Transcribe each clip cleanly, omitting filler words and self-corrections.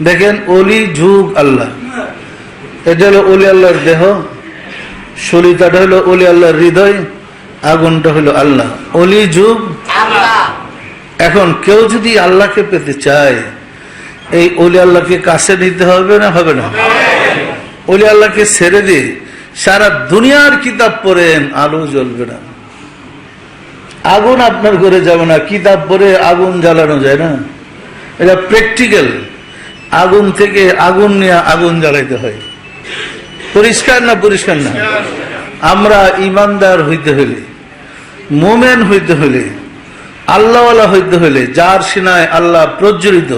দেখেন অলি যুগ আল্লাহ, এটা হলো অলি আল্লাহর দেহ, সলিতাটা হলো অলি আল্লাহর হৃদয়, আগুনটা হলো আল্লাহ, অলি যুগ আল্লাহ। এখন কেউ যদি আল্লাহকে পেতে চায়, এই অলি আল্লাহকে কাছে নিতে হবে না হবে না? অলি আল্লাহকে ছেড়ে দিয়ে সারা দুনিয়ার কিতাব পড়েন, আলো জ্বলবে না, আগুন আপনার ঘরে যাবে না। কিতাব পড়ে আগুন জ্বালানো যায় না, এটা প্র্যাকটিক্যাল। আগুন থেকে আগুন নিয়ে আগুন জ্বালাইতে হয়। পরিষ্কার না? পরিষ্কার না? আমরা ইমানদার হইতে হলে, মুমিন হইতে হলে, আল্লাহওয়ালা হইতে হলে, যার সিনায় আল্লাহ প্রজ্বলিত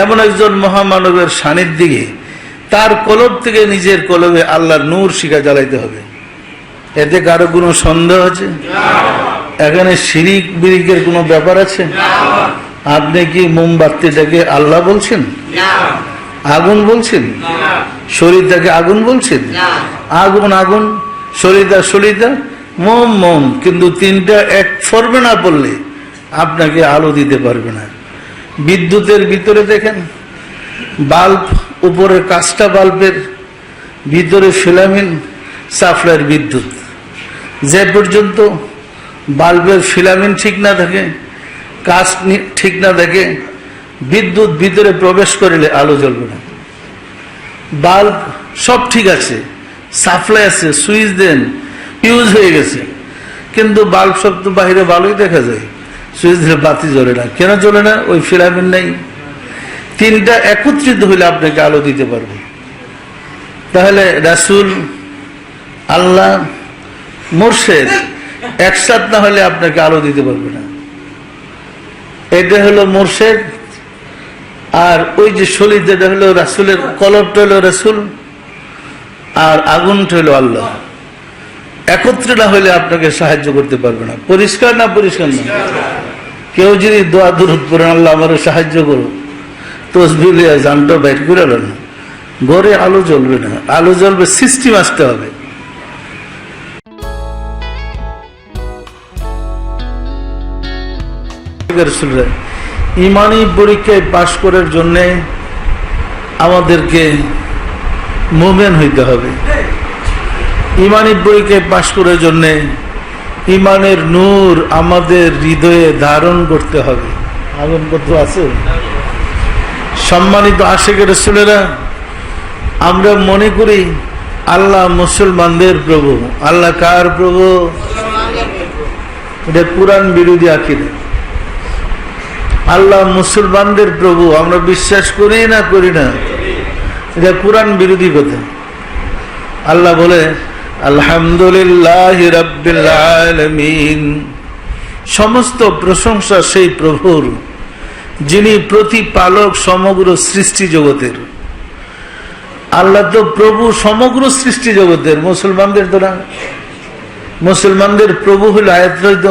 এমন একজন মহামানবের সান্নিধ্যে তার কলব থেকে নিজের কলবে আল্লাহর নূর শিখা জ্বালাইতে হবে। এতে কারো কোনো সন্দেহ আছে? এখানে শিরিক বিরিকের কোনো ব্যাপার আছে? আপনি কি মোমবাতিটাকে আল্লাহ বলছেন? আগুন বলছেন? শরীরটাকে আগুন বলছেন? আগুন আগুন, শরীরটা শরীরটা, মোম মোম, কিন্তু তিনটা এক ফর্মে না পড়লে আপনাকে আলো দিতে পারবে না। বিদ্যুতের ভিতরে দেখেন বাল্ব, উপরের কাঁচটা বাল্বের ভিতরে ফিলামেন্ট সাপ্লাইয়ের বিদ্যুৎ। যে পর্যন্ত বাল্বের ফিলামেন্ট ঠিক না থাকে, কাঁচ ঠিক না থাকে, বিদ্যুৎ ভিতরে প্রবেশ করলে আলো জ্বলবে না। বাল্ব সব ঠিক আছে, সাপ্লাই আছে, সুইচ দেন, ইউজ হয়ে গেছে, কিন্তু বাল্ব সব তো বাহিরে ভালোই দেখা যায়, সুইচ দিলে বাতি জ্বলে না। কেন জ্বলে না? ওই ফিলামেন্ট নেই। তিনটা একত্রিত হইলে আপনাকে আলো দিতে পারবে। তাহলে রাসূল, আল্লাহ, মুর্শিদ একসাথ না হলে আপনাকে আলো দিতে পারবে না। এটা হলো মুর্শিদ, আর ওই যে শরীর, যেটা হলো রাসূলের কলবটা হলো রাসূল, আর আগুনটা হলো আল্লাহ। একত্রে না হলে আপনাকে সাহায্য করতে পারবে না। পরিষ্কার না? পরিষ্কার না? কেউ যদি দোয়া দুরূদ পড়েন, আল্লাহ আমার সাহায্য করো, তসবিহ লিয়া জানটা বাইর করে না, ঘরে আলো জ্বলবে না। আলো জ্বলবে, সিস্টেম আসতে হবে। ইমানি পরীক্ষায় পাশ করার জন্য আমাদেরকে মুমিন হইতে হবে। ইমানি পরীক্ষায় পাশ করার জন্য ইমানের নূর আমাদের হৃদয়ে ধারণ করতে হবে। আগুন কত আছে? সম্মানিত আশিক রাসূলেরা, আমরা মনে করি আল্লাহ মুসলমানদের প্রভু। আল্লাহ কার প্রভু? এটা কুরআন বিরোধী আকীদা। আল্লাহ মুসলমানদের প্রভু আমরা বিশ্বাস করি না? করি না? এটা কুরআন বিরোধী কথা। আল্লাহ বলে আলহামদুলিল্লাহি রাব্বিল আলামিন, সমস্ত প্রশংসা সেই প্রভুর যিনি প্রতিপালক সমগ্র সৃষ্টি জগতের। আল্লাহ তো প্রভু সমগ্র সৃষ্টি জগতের, মুসলমানদের তো না। মুসলমানদের প্রভু হল আয়াত রইত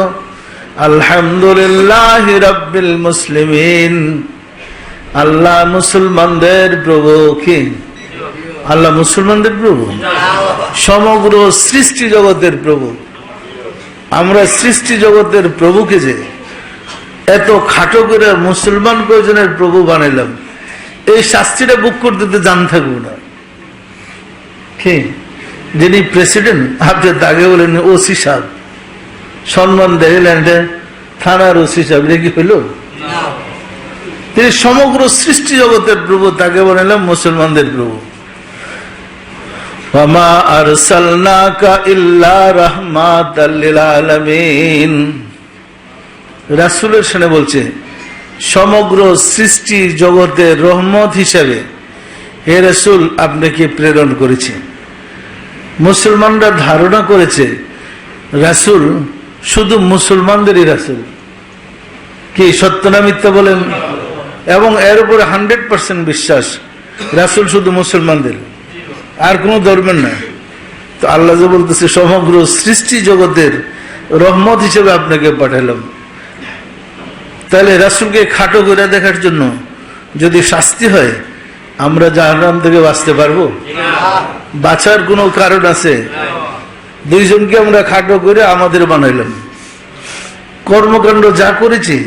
আলহামদুলিল্লাহি রাব্বিল মুসলিমিন, আল্লাহ মুসলমানদের প্রভু। কি আল্লাহ মুসলমানদের প্রভু? সমগ্র সৃষ্টি জগতের প্রভু। আমরা সৃষ্টি জগতের প্রভুকে যে এত খাটো করে মুসলমান কয়জনের প্রভু বানাইলাম, এই শাস্তিটা বুক করতে তো জান থাকবো না। কি যিনি প্রেসিডেন্ট, আপনি তাকে বলেন ওসি সাহেব, সম্মান দেখলেন থানার ওসি সাহেব, এটা কি হইল? তিনি সমগ্র সৃষ্টি জগতের প্রভু, তাকে বানাইলাম মুসলমানদের প্রভু। ওয়ামা আরসালনাকা ইল্লা রাহমাতাল লিল আলামিন। রাসূলের সামনে বলছে সমগ্র সৃষ্টি জগতের রহমত হিসেবে হে রাসূল আপনাকে প্রেরণ করেছে। মুসলমানরা ধারণা করেছে রাসূল শুধু মুসলমানদেরই রাসূল। কি সত্য না মিথ্যা বলেন? এবং এর উপরে 100% বিশ্বাস রাসূল শুধু মুসলমানদের, আর কোন ধর্মের না। তো আল্লাহ যে বলতেছে সমগ্র সৃষ্টি জগতের রহমত হিসেবে আপনাকে পাঠালাম। তাহলে রাসূলকে খাটো করে দেখার জন্য যদি শাস্তি হয়, আমরা জাহান্নাম থেকে বাঁচতে পারবো? বাঁচার কোনো কারণ আছে? দুইজনকে আমরা খাটো করে আমাদের বানাইলাম, কর্মকাণ্ড যা করেছি,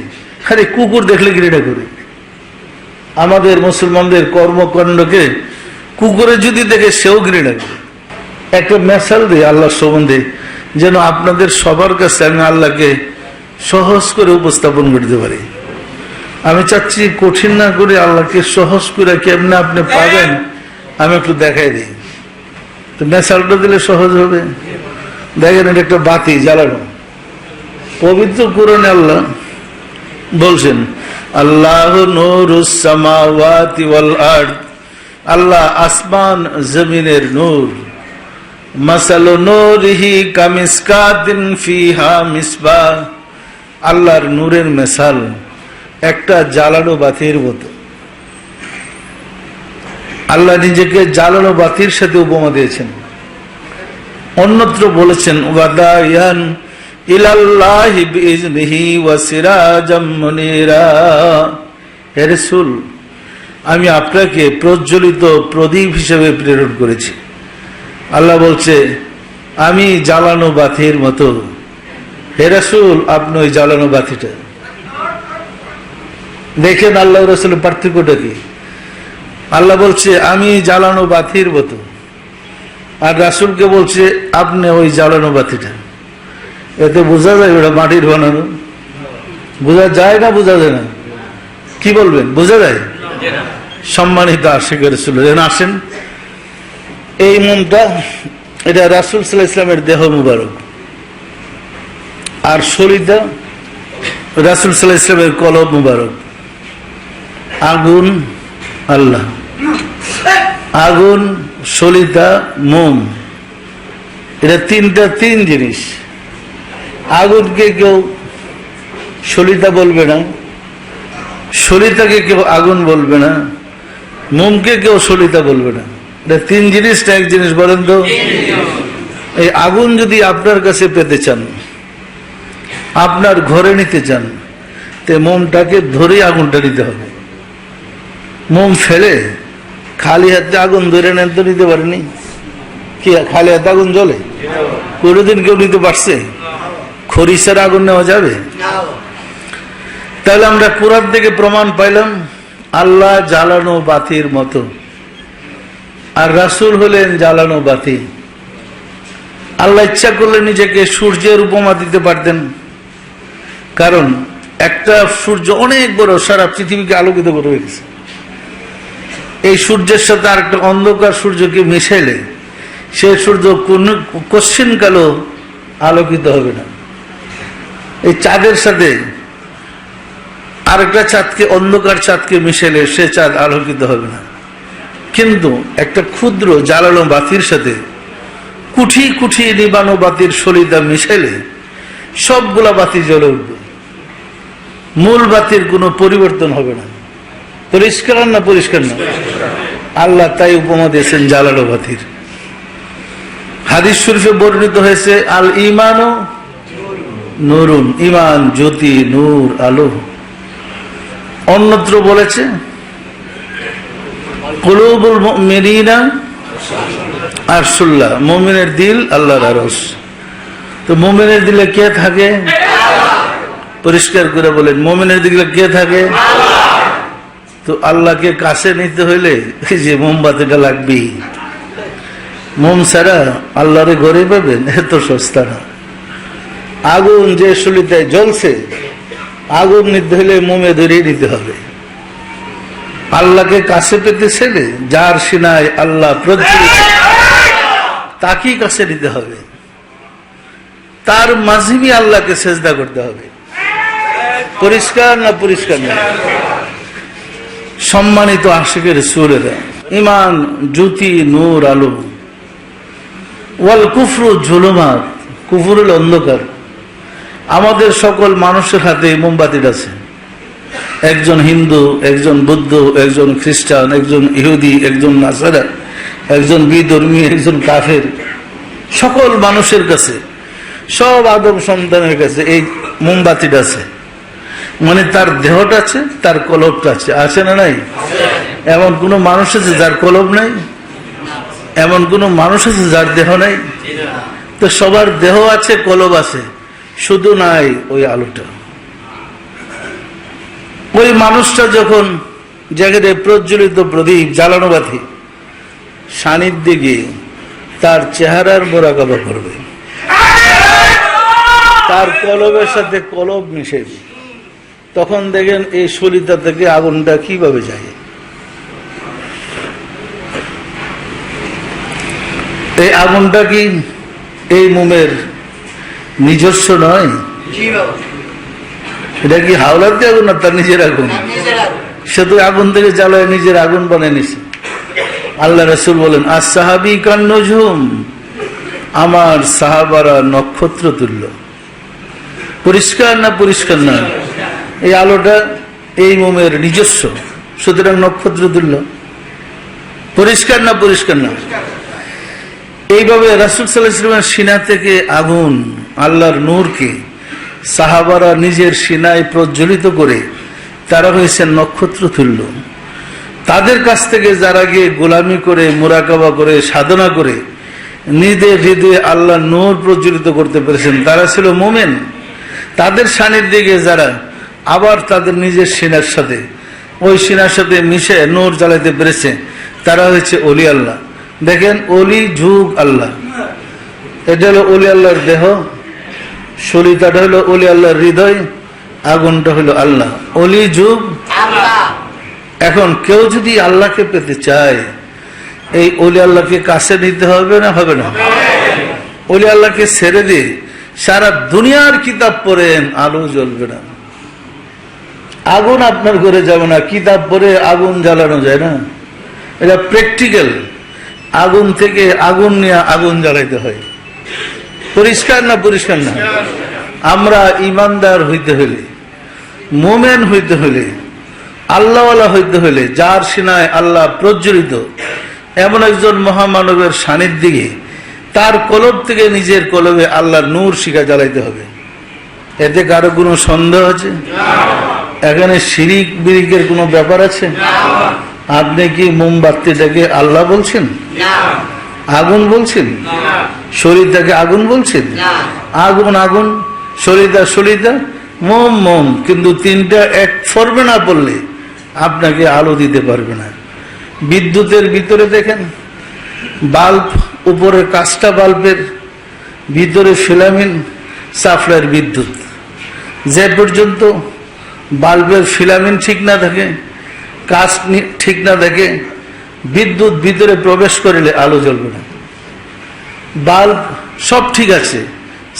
আরে কুকুর দেখলে গিরিটা করে। আমাদের মুসলমানদের কর্মকাণ্ডকে কুকুরে যদি দেখে সেও ঘৃণা করে। একটা মেসাল দিই আল্লাহ সম্বন্ধে, যেন আপনাদের সবার কাছে আমি আল্লাহকে সহজ করে উপস্থাপন করতে পারি। আমি চাচ্ছি কঠিন না করে আল্লাহকে সহজ করে কেমনে আপনি পাবেন আমি একটু দেখাই দিই। তো মেসালটা দিলে সহজ হবে। দেখেন, এটা একটা বাতি জ্বালানো। পবিত্র কোরআনে আল্লাহ বলছেন, আল্লাহ নূরুস সামাওয়াতি ওয়াল আরদ, আল্লাহ আসমান জমিনের নূর। মাসালু নূরিহি কামিসকাতিন ফিহা মিসবাহ, আল্লাহর নূরের মিসাল একটা জ্বালানো বাতির মতো। আল্লাহ নিজেকে জ্বালানো বাতির সাথে উপমা দিয়েছেন। অন্যত্র বলেছেন, ওয়াদায়ান ইলাল্লাহি বিইজনিহি ওয়া সিরাজাম মুনিরা, হে রাসূল আমি আপনাকে প্রজ্বলিত প্রদীপ হিসেবে প্রেরণ করেছি। আল্লাহ বলছে আমি জ্বালানো বাতির মতো, হে রাসূল আপনি ওই জ্বালানো বাতিটা। দেখেন আল্লাহ রাসূলের পার্থক্যটা কি। আল্লাহ বলছে আমি জ্বালানো বাতির মতো, আর রাসূলকে বলছে আপনি ওই জ্বালানো বাতিটা। এতে বোঝা যায় ওটা মাটির বানানো? বোঝা যায় না? বোঝা যায় না? কি বলবেন, বোঝা যায়? সম্মানিত আশিক রাসূল আসেন, এই মোমটা এটা রাসূল সাল্লাল্লাহু আলাইহি ওয়াসাল্লামের দেহ মুবারক, আর শরীরটা রাসূল সাল্লাল্লাহু আলাইহি ওয়াসাল্লামের কলব মুবারক। আগুন আল্লাহ, আগুন, সলিতা, মোম, এটা তিন জিনিস। আগুনকে কেউ সলিতা বলবে না, সলিতাকে কেউ আগুন বলবে না, মোমকে কেউ সলিতা বলবে না। এটা তিন জিনিসটা এক জিনিস। বলেন তো, এই আগুন যদি আপনার কাছে পেতে চান, আপনার ঘরে নিতে চান, তে মোমটাকে ধরে আগুনটা নিতে হবে। মোম ফেলে খালি হাতে আগুন ধরে নেন তো নিতে পারেনি? কি খালি হাতে আগুন জ্বলে? কোনোদিন কেউ নিতে পারছে? খরিষার আগুন নেওয়া যাবে? তাহলে আমরা কোরআন থেকে প্রমাণ পাইলাম আল্লাহ জ্বালানো বাতির মতো, আর রাসূল হলেন জ্বালানো বাতি। আল্লাহ ইচ্ছা করলে নিজেকে সূর্যের উপমা দিতে পারতেন, কারণ একটা সূর্য অনেক বড়, সারা পৃথিবীকে আলোকিত করে রেখেছে। এই সূর্যের সাথে আর একটা অন্ধকার সূর্যকে মিশাইলে সে সূর্য কোশ্চিন কালো আলোকিত হবে না। এই চাঁদের সাথে আরেকটা চাঁদকে, অন্ধকার চাঁদকে মিশাইলে সে চাঁদ আলোকিত হবে না। কিন্তু একটা ক্ষুদ্র জ্বালানো বাতির সাথে কুঠি কুঠি নিবানো বাতির সলিতা মিশাইলে সবগুলা বাতি জ্বলে উঠবে, মূল বাতির কোনো পরিবর্তন হবে না। পরিষ্কার না? পরিষ্কার না? আল্লাহ তাই উপমা দিয়েছেন জ্বালানো বাতির। হাদিস শরীফে বর্ণিত হয়েছে, আল ঈমানু নূরুন, ঈমান জ্যোতি, নূর আলো। অন্যত্র বলেছে কুলুবুল মুমিনিনা আরশুল্লাহ, মুমিনের দিল আল্লাহর আরশ। তো মুমিনের দিলে কে থাকে? পরিষ্কার করে বলেন, মুমিনের দিলে কে থাকে? তো আল্লাহকে কাছে নিতে হইলে যে মোমবাতিটা লাগবেই। মোম ছাড়া আল্লাহরে ঘরে পাবেন এত সস্তা না। আগুন যে সলিতায় জ্বলছে, আগুন নিতে হলে মোমে ধরিয়ে নিতে হবে। আল্লাহকে কাছে পেতে ছেলে যার সিনায় আল্লাহ প্রজ্বলিত, তাকেই কাছে নিতে হবে, তার মাঝিমি আল্লাহকে সেজদা করতে হবে। পরিষ্কার না? পরিষ্কার না? সম্মানিত আশিকের রাসূলেরা, ঈমান জ্যোতি, নূর আলো। ওয়াল কুফরু যুলুমাত, কুফর হল অন্ধকার। আমাদের সকল মানুষের হাতে মোমবাতি আছে। একজন হিন্দু, একজন বৌদ্ধ, একজন খ্রিস্টান, একজন ইহুদি, একজন নাসারা, একজন বিধর্মী, একজন কাফের, সকল মানুষের কাছে, সব আদম সন্তানের কাছে এই মোমবাতিটা আছে। মানে তার দেহটা আছে, তার কলবটা আছে। আছে না নাই? এমন কোন মানুষ আছে যার কলব নাই? এমন কোন মানুষ আছে যার দেহ নাই? তো সবার দেহ আছে, কলব আছে, শুধু নাই ওই আলোটা। ওই মানুষটা যখন যেখানে প্রজ্বলিত প্রদীপ জ্বালানো বাতি সান্নিধ্যে গিয়ে তার চেহারার মোরাকাবা করবে, তার কলবের সাথে কলব মিশে, তখন দেখেন এই সলিতা থেকে আগুনটা কিভাবে যায়। এই আগুনটা কি এই মোমের নিজস্ব নয়? এটা কি হাওলার দিয়ে আগুন না তার নিজের আগুন? সে তো আগুন থেকে জ্বালায় নিজের আগুন বানিয়ে নিছে। আল্লাহ রাসূল বলেন, as-sahabi kan-nujum, আমার সাহাবারা নক্ষত্র তুল্য। পরিষ্কার না পরিষ্কার না? এই আলোটা এই মোমের নিজস্ব, সুতরাং নক্ষত্র তুল্য। পরিষ্কার না পরিষ্কার না? এইভাবে রাসূল সাল্লাল্লাহু আলাইহি ওয়াসাল্লামের সিনা থেকে আগুন, আল্লাহর নূরকে সাহাবারা নিজের সিনায় প্রজ্বলিত করে তারা হয়েছেন নক্ষত্র তুল্য। তাদের কাছ থেকে যারা গিয়ে গোলামি করে, মুরাকাবা করে, সাধনা করে নিজের হৃদয়ে আল্লাহর নূর প্রজ্বলিত করতে পেরেছেন, তারা ছিল মুমিন। তাদের সান্নিধ্যে গিয়ে যারা আবার তাদের নিজের সিনার সাথে, ওই সিনার সাথে মিশে নূর জ্বালাতে পেরেছে, তারা হয়েছে ওলি আল্লাহ। দেখেন, ওলি যুগ আল্লাহ, এটা হলো ওলি আল্লাহর দেহ, সলিতাটা হলো ওলি আল্লাহর হৃদয়, আগুনটা হলো আল্লাহ। ওলি যুগ আল্লাহ। এখন কেউ যদি আল্লাহকে পেতে চায়, এই ওলি আল্লাহকে কাছে নিতে হবে না হবে না? ওলি আল্লাহকে ছেড়ে দিয়ে সারা দুনিয়ার কিতাব পড়েন, আলো জ্বলবে না, আগুন আপনার ঘরে যাবে না। কিতাব পড়ে আগুন জ্বালানো যায় না, এটা প্র্যাকটিক্যাল। আগুন থেকে আগুন নিয়ে আগুন জ্বালাইতে হয়। পরিষ্কার না পরিষ্কার না? আমরা ইমানদার হইতে হলে, মুমিন হইতে হলে, আল্লাহওয়ালা হইতে হলে, যার সিনায় আল্লাহ প্রজ্বলিত এমন একজন মহামানবের সান্নিধ্যে গিয়ে তার কলব থেকে নিজের কলবে আল্লাহর নূর শিখা জ্বালাইতে হবে। এতে কারো কোনো সন্দেহ আছে? এখানে শিরিক বিরিকের কোনো ব্যাপার আছে? আপনি কি মোমবাতিটাকে আল্লাহ বলছেন? আগুন বলছেন? শরীরটাকে আগুন বলছেন? আগুন আগুন, শরীরটা শরীরটা, মোম মোম, কিন্তু তিনটা এক ফর্মে না পড়লে আপনাকে আলো দিতে পারবে না। বিদ্যুতের ভিতরে দেখেন, বাল্ব উপরে কাঁচটা বাল্বের ভিতরে ফিলামেন্ট সাপ্লাইয়ের বিদ্যুৎ, যে পর্যন্ত বাল্বের ফিলামেন্ট ঠিক না থাকে, কাঁচ ঠিক না থাকে, বিদ্যুৎ ভিতরে প্রবেশ করলে আলো জ্বলবে না। বাল্ব সব ঠিক আছে,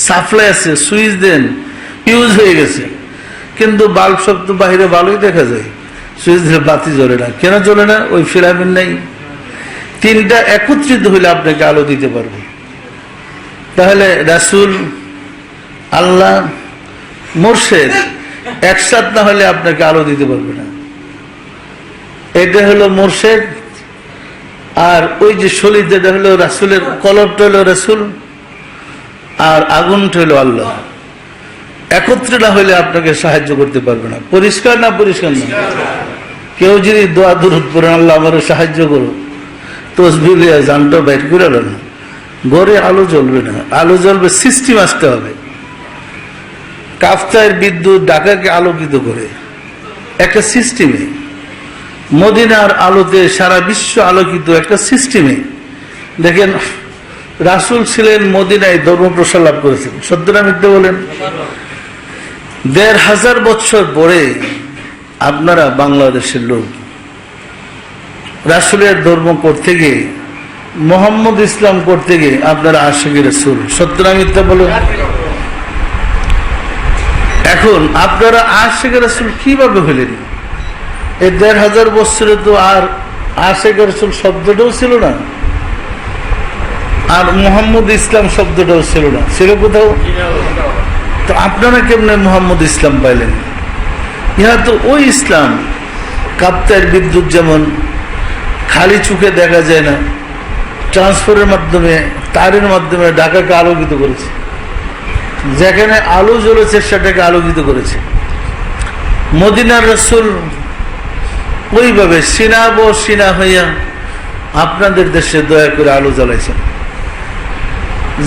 সাপ্লাই আছে, সুইচ দেন, ইউজ হয়ে গেছে, কিন্তু বাল্ব সব তো বাহিরে ভালোই দেখা যায়, সুইচ দিলে বাতি জ্বলে না। কেন জ্বলে না? ওই ফিলামেন্ট নেই। তিনটা একত্রিত হইলে আপনাকে আলো দিতে পারবে। তাহলে রাসূল, আল্লাহ, মুর্শিদ একসাথ না হলে আপনাকে আলো দিতে পারবে না। এটা হলো মুর্শিদ, আর ওই যে শরীর, যেটা হলো রাসূলের কলবটা হলো রাসূল, আর আগুনটা হলো আল্লাহ। একত্রে না হলে আপনাকে সাহায্য করতে পারবে না। পরিষ্কার না পরিষ্কার না? কেউ যদি দোয়া দুরূদ পড়েন, আল্লাহ আমার সাহায্য করো, তসবিহ লিয়া জানটা বাইর করে না, ঘরে আলো জ্বলবে না। আলো জ্বলবে, সিস্টেম আসতে হবে। কাফতার বিদ্যুৎ ঢাকাকে আলোকিত করে একটা সিস্টেমে, মদিনার আলোতে সারা বিশ্ব আলোকিত একটা সিস্টেমে। দেখেন, রাসূল ছিলেন মদিনায়, ধর্ম প্রসার লাভ করেছেন। সত্য না মিথ্যা বলেন? ১৫০০ বছর পরে আপনারা বাংলাদেশের লোক রাসূলের ধর্ম করতে গিয়ে, মোহাম্মদ ইসলাম করতে গিয়ে আপনারা আশিকি রাসূল। সত্য না মিথ্যা বলেন? এখন আপনারা আশিকি রাসূল কিভাবে হলেন? এই ১৫০০ বছরে তো আর আশিকি রাসূল শব্দটাও ছিল না, আর মোহাম্মদ ইসলাম শব্দটাও ছিল না। ছিল কোথাও? তো আপনারা কেমনে মোহাম্মদ ইসলাম পাইলেন? ইহা তো ওই ইসলাম। কাপ্তার বিদ্যুৎ যেমন খালি চোখে দেখা যায় না, ট্রান্সফারের মাধ্যমে, তারের মাধ্যমে ঢাকাকে আলোকিত করেছে। যেখানে আলো জ্বলেছে সেটাকে আলোকিত করেছে। মদিনার রাসূল ওইভাবে সিনা ব সিনা হইয়া আপনাদের দেশে দয়া করে আলো জ্বালাইছেন।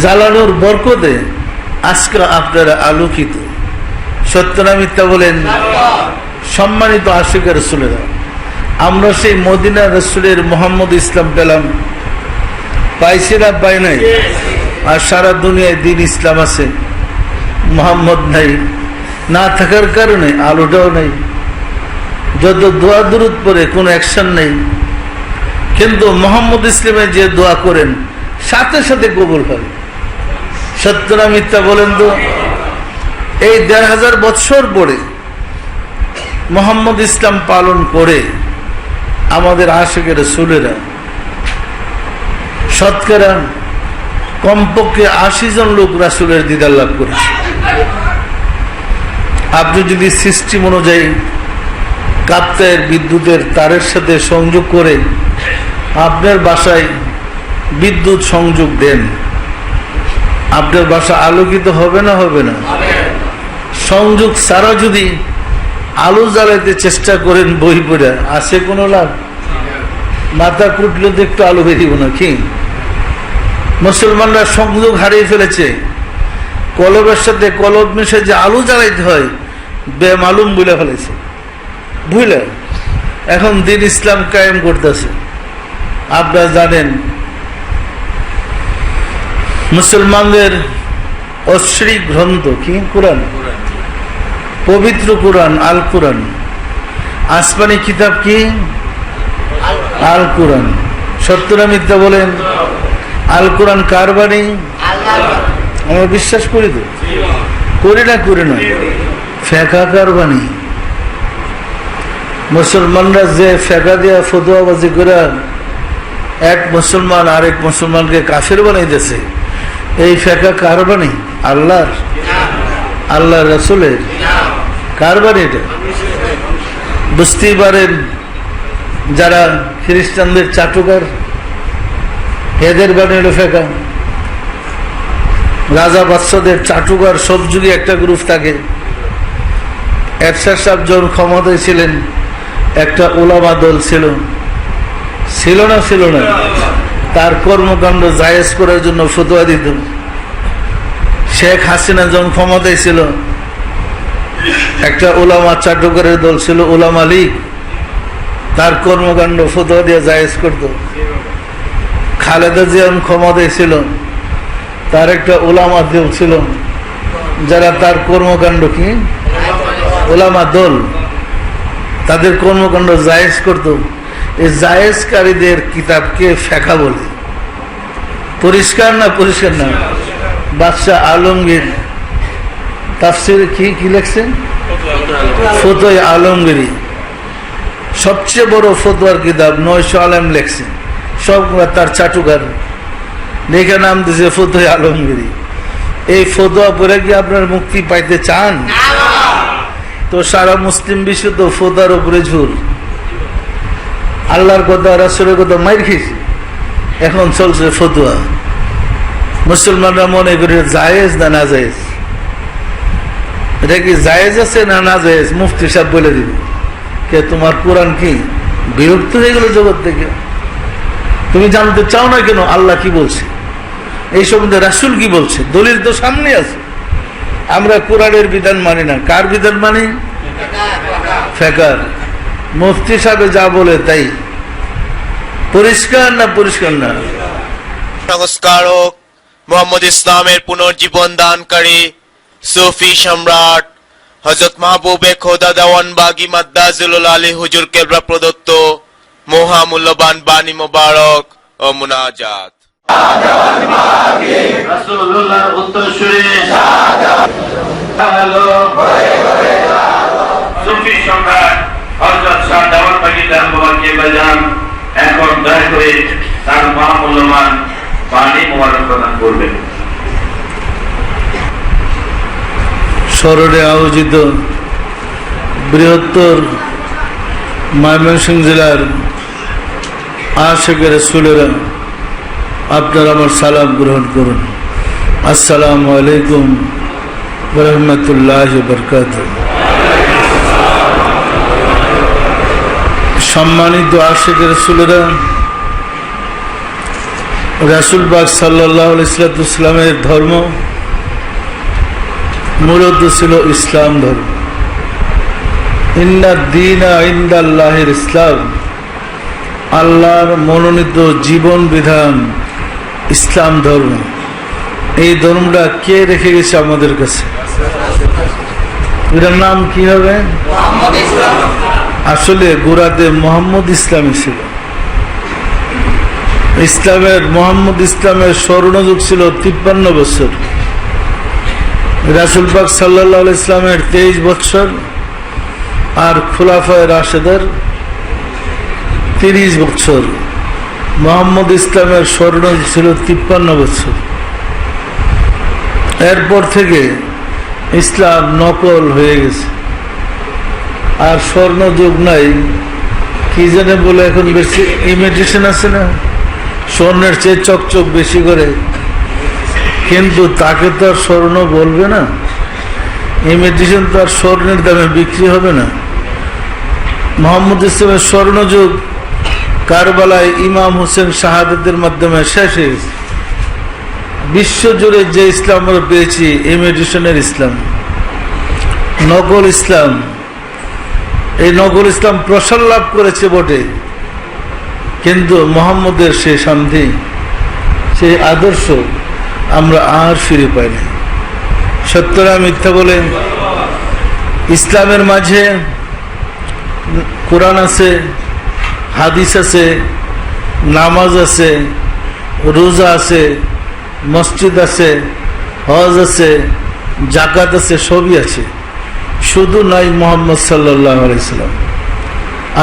জ্বালানোর বরকতে আজকে আপনারা আলোকিত। সত্য না মিথ্যা বলেন? সম্মানিত আশিকি রাসূলেরা, আমরা সেই মদিনা রাসূলের মুহাম্মদ ইসলাম পেলাম, পাইছি না পাই নাই? আর সারা দুনিয়ায় দিন ইসলাম আছে, মুহাম্মদ নাই। না থাকার কারণে আলোটাও নেই, যত দোয়া দুরুদ পড়ে কোনো অ্যাকশন নেই। কিন্তু মুহাম্মদ ইসলামে যে দোয়া করেন সাথে সাথে কবুল হয়। সত্য না মিথ্যা বলেন তো? এই ১৫০০ বৎসর পরে মুহাম্মদ ইসলাম পালন করে আমাদের আশিকের রাসূলেরা শতকরা কমপক্ষে ৮০ জন লোক রাসূলের দিদার লাভ করেছে। আপনি যদি সিস্টেম অনুযায়ী কাপ্তায়ের বিদ্যুতের তারের সাথে সংযোগ করে আপনার বাসায় বিদ্যুৎ সংযোগ দেন, আপনার বাসা আলোকিত হবে না? হবে না? সংযোগ ছাড়া যদি আলো জ্বালাইতে চেষ্টা করেন বই পড়ে, আছে কোনো লাভ? মাথা কুটলে তো একটু আলো বেরিয়ে না কি? মুসলমানরা সংযোগ হারিয়ে ফেলেছে। কলবের সাথে কলব মিশে যে আলো জ্বালাইতে হয় বেমালুম বলে ফেলেছে, বুঝলে? এখন দিন ইসলাম কায়েম করতেছে। আপনারা জানেন মুসলমানদের অশ্লীল গ্রন্থ কি? কোরআন, পবিত্র কোরআন, আল কোরআন। আসমানি কিতাব কি? আল কোরআন। সত্য না মিথ্যা বলেন? আল কোরআন কার বাণী? আমরা বিশ্বাস করি তো? করি না? করি না? ফেকা কার বাণী? মুসলমানরা যে ফেকা দিয়া ফতোয়াবাজি করে এক মুসলমান আরেক মুসলমানকে কাফের বানাইতেছে, এই ফেকা কার বাণী? আল্লাহর? আল্লাহ রাসূলের? কার বাণী এটা? বুঝতেই পারেন যারা খ্রিস্টানদের চাটুকার, এদের বাণী হলো ফেকা। রাজা বাদশাদের চাটুকার সব যুগে একটা গ্রুপ থাকে। এরশাদ সাহেব যখন ক্ষমতায় ছিলেন একটা ওলামা দল ছিল, ছিল না? ছিল না? তার কর্মকাণ্ড জায়েজ করার জন্য ফতোয়া দিত। শেখ হাসিনা যখন ক্ষমতায় ছিল একটা ওলামা চাটুকারের দল ছিল, ওলামা লীগ, তার কর্মকাণ্ড ফতোয়া দিয়ে জায়েজ করত। খালেদা জিয়া যখন ক্ষমতায় ছিল তার একটা ওলামা দল ছিল, যারা তার কর্মকাণ্ড কি? ওলামা দল, তাদের কর্মকাণ্ড জায়েজ করত। এই জায়েজকারীদের কিতাবকে ফেকা বলে। পরিষ্কার না? পরিষ্কার না? বাদশাহ আলমগীর তাফসিরে কি লিখছেন? ফতোয়া আলমগীরি, সবচেয়ে বড় ফতোয়ার কিতাব, ৯০০ আলেম লেখছেন, সবগুলা তার চাটুকার। লেখা নাম দিয়েছে ফতোয়া আলমগীরি। এই ফতোয়া পড়ে কি আপনার মুক্তি পাইতে চান? তো সারা মুসলিম বিশ্ব তো ফতোয়ার উপরে ঝুল। আল্লাহর কথা রাসূলের কথা মাইর খেয়েছে, এখন চলছে ফতোয়া। মুসলমানরা মনে করে জায়েজ না না জায়েজ, এটা কি জায়েজ আছে না না জায়েজ মুফতি সাহেব বলে দিবে। কে তোমার কোরআন কি? বিরক্ত হয়ে গেল জগৎ থেকে। তুমি জানতে চাও না কেন আল্লাহ কি বলছে, এই সম্বন্ধে রাসূল কি বলছে? দলিল তো সামনে আছে। আমরা কোরআনের বিধান মানি না। কার বিধান মানি? ফেকার। মুফতি সাহেব যা বলে তাই। পরিষ্কার না? পরিষ্কার না? সংস্কারক, মুহাম্মদ ইসলামের পুনর্জীবন দানকারী, সুফি সম্রাট হযরত মাহবুবে খোদা দেওয়ানবাগী মাদ্দাজিলুল আলী হুজুর কেবলা প্রদত্ত মহামূল্যবান বাণী মোবারক ও মুনাজাত। রাসূলুল্লাহর উত্তরসূরি হ্যালো সুফি সম্রাট হযরত শাহ দেওয়ানবাগী দানবাগী বাজান এখন দয়া করে তার মহামূল্যবান বাণী মোবারক প্রদান করবেন। স্মরণে আয়োজিত বৃহত্তর ময়মনসিংহ জেলার আশিকের রাসূলেরা, আপনারা আমার সালাম গ্রহণ করুন। আসসালামু আলাইকুম ওয়া রাহমাতুল্লাহি ওয়া বারাকাতুহু। সম্মানিত আশিকের রাসূলেরা, রাসূল পাক সাল্লাল্লাহু আলাইহি ওয়াসাল্লামের ধর্ম মূলত ছিল ইসলাম ধর্ম। ইন্নাদ দীনা ইনদাল্লাহিল ইসলাম। আল্লাহর মনোনীত জীবন বিধান ইসলাম ধর্ম। এই ধর্মটা কে রেখে গেছে আমাদের কাছে? এটার নাম কি হবে? আসলে গোড়াতে মোহাম্মদ ইসলামী ছিল। মোহাম্মদ ইসলামের স্বর্ণযুগ ছিল 53 বছর। রাসূল পাক সাল্লাল্লাহু আলাইহি ইসলামের 23 বছর আর খুলাফায়ে রাশেদের 30 বছর। মোহাম্মদ ইসলামের স্বর্ণযুগ ছিল 53 বছর। এরপর থেকে ইসলাম নকল হয়ে গেছে, আর স্বর্ণযুগ নাই। কি জানে বলে এখন বেশি ইমিটেশন আছে না, স্বর্ণের চেয়ে চকচক বেশি করে, কিন্তু তাকে তো আর স্বর্ণ বলবে না। ইমিটেশন তো আর স্বর্ণের দামে বিক্রি হবে না। মোহাম্মদ ইসলামের স্বর্ণযুগ কারবালায় ইমাম হোসেন শাহাদাতের মাধ্যমে শেষ হয়ে গেছে। বিশ্বজুড়ে যে ইসলাম আমরা পেয়েছি, ইমিটেশনের ইসলাম, নকল ইসলাম, এই নকল ইসলাম প্রসার লাভ করেছে বটে, কিন্তু মোহাম্মদের সেই শান্তি, সেই আদর্শ আমরা আর ফিরে পাইনি। সত্যরা মিথ্যা বলে ইসলামের মাঝে কোরআন আছে, হাদিস আছে, নামাজ আছে, রোজা আছে, মসজিদ আছে, হজ আছে, জাকাত আছে, সবই আছে, শুধু নাই মুহাম্মদ সাল্লাল্লাহু আলাইহি সাল্লাম।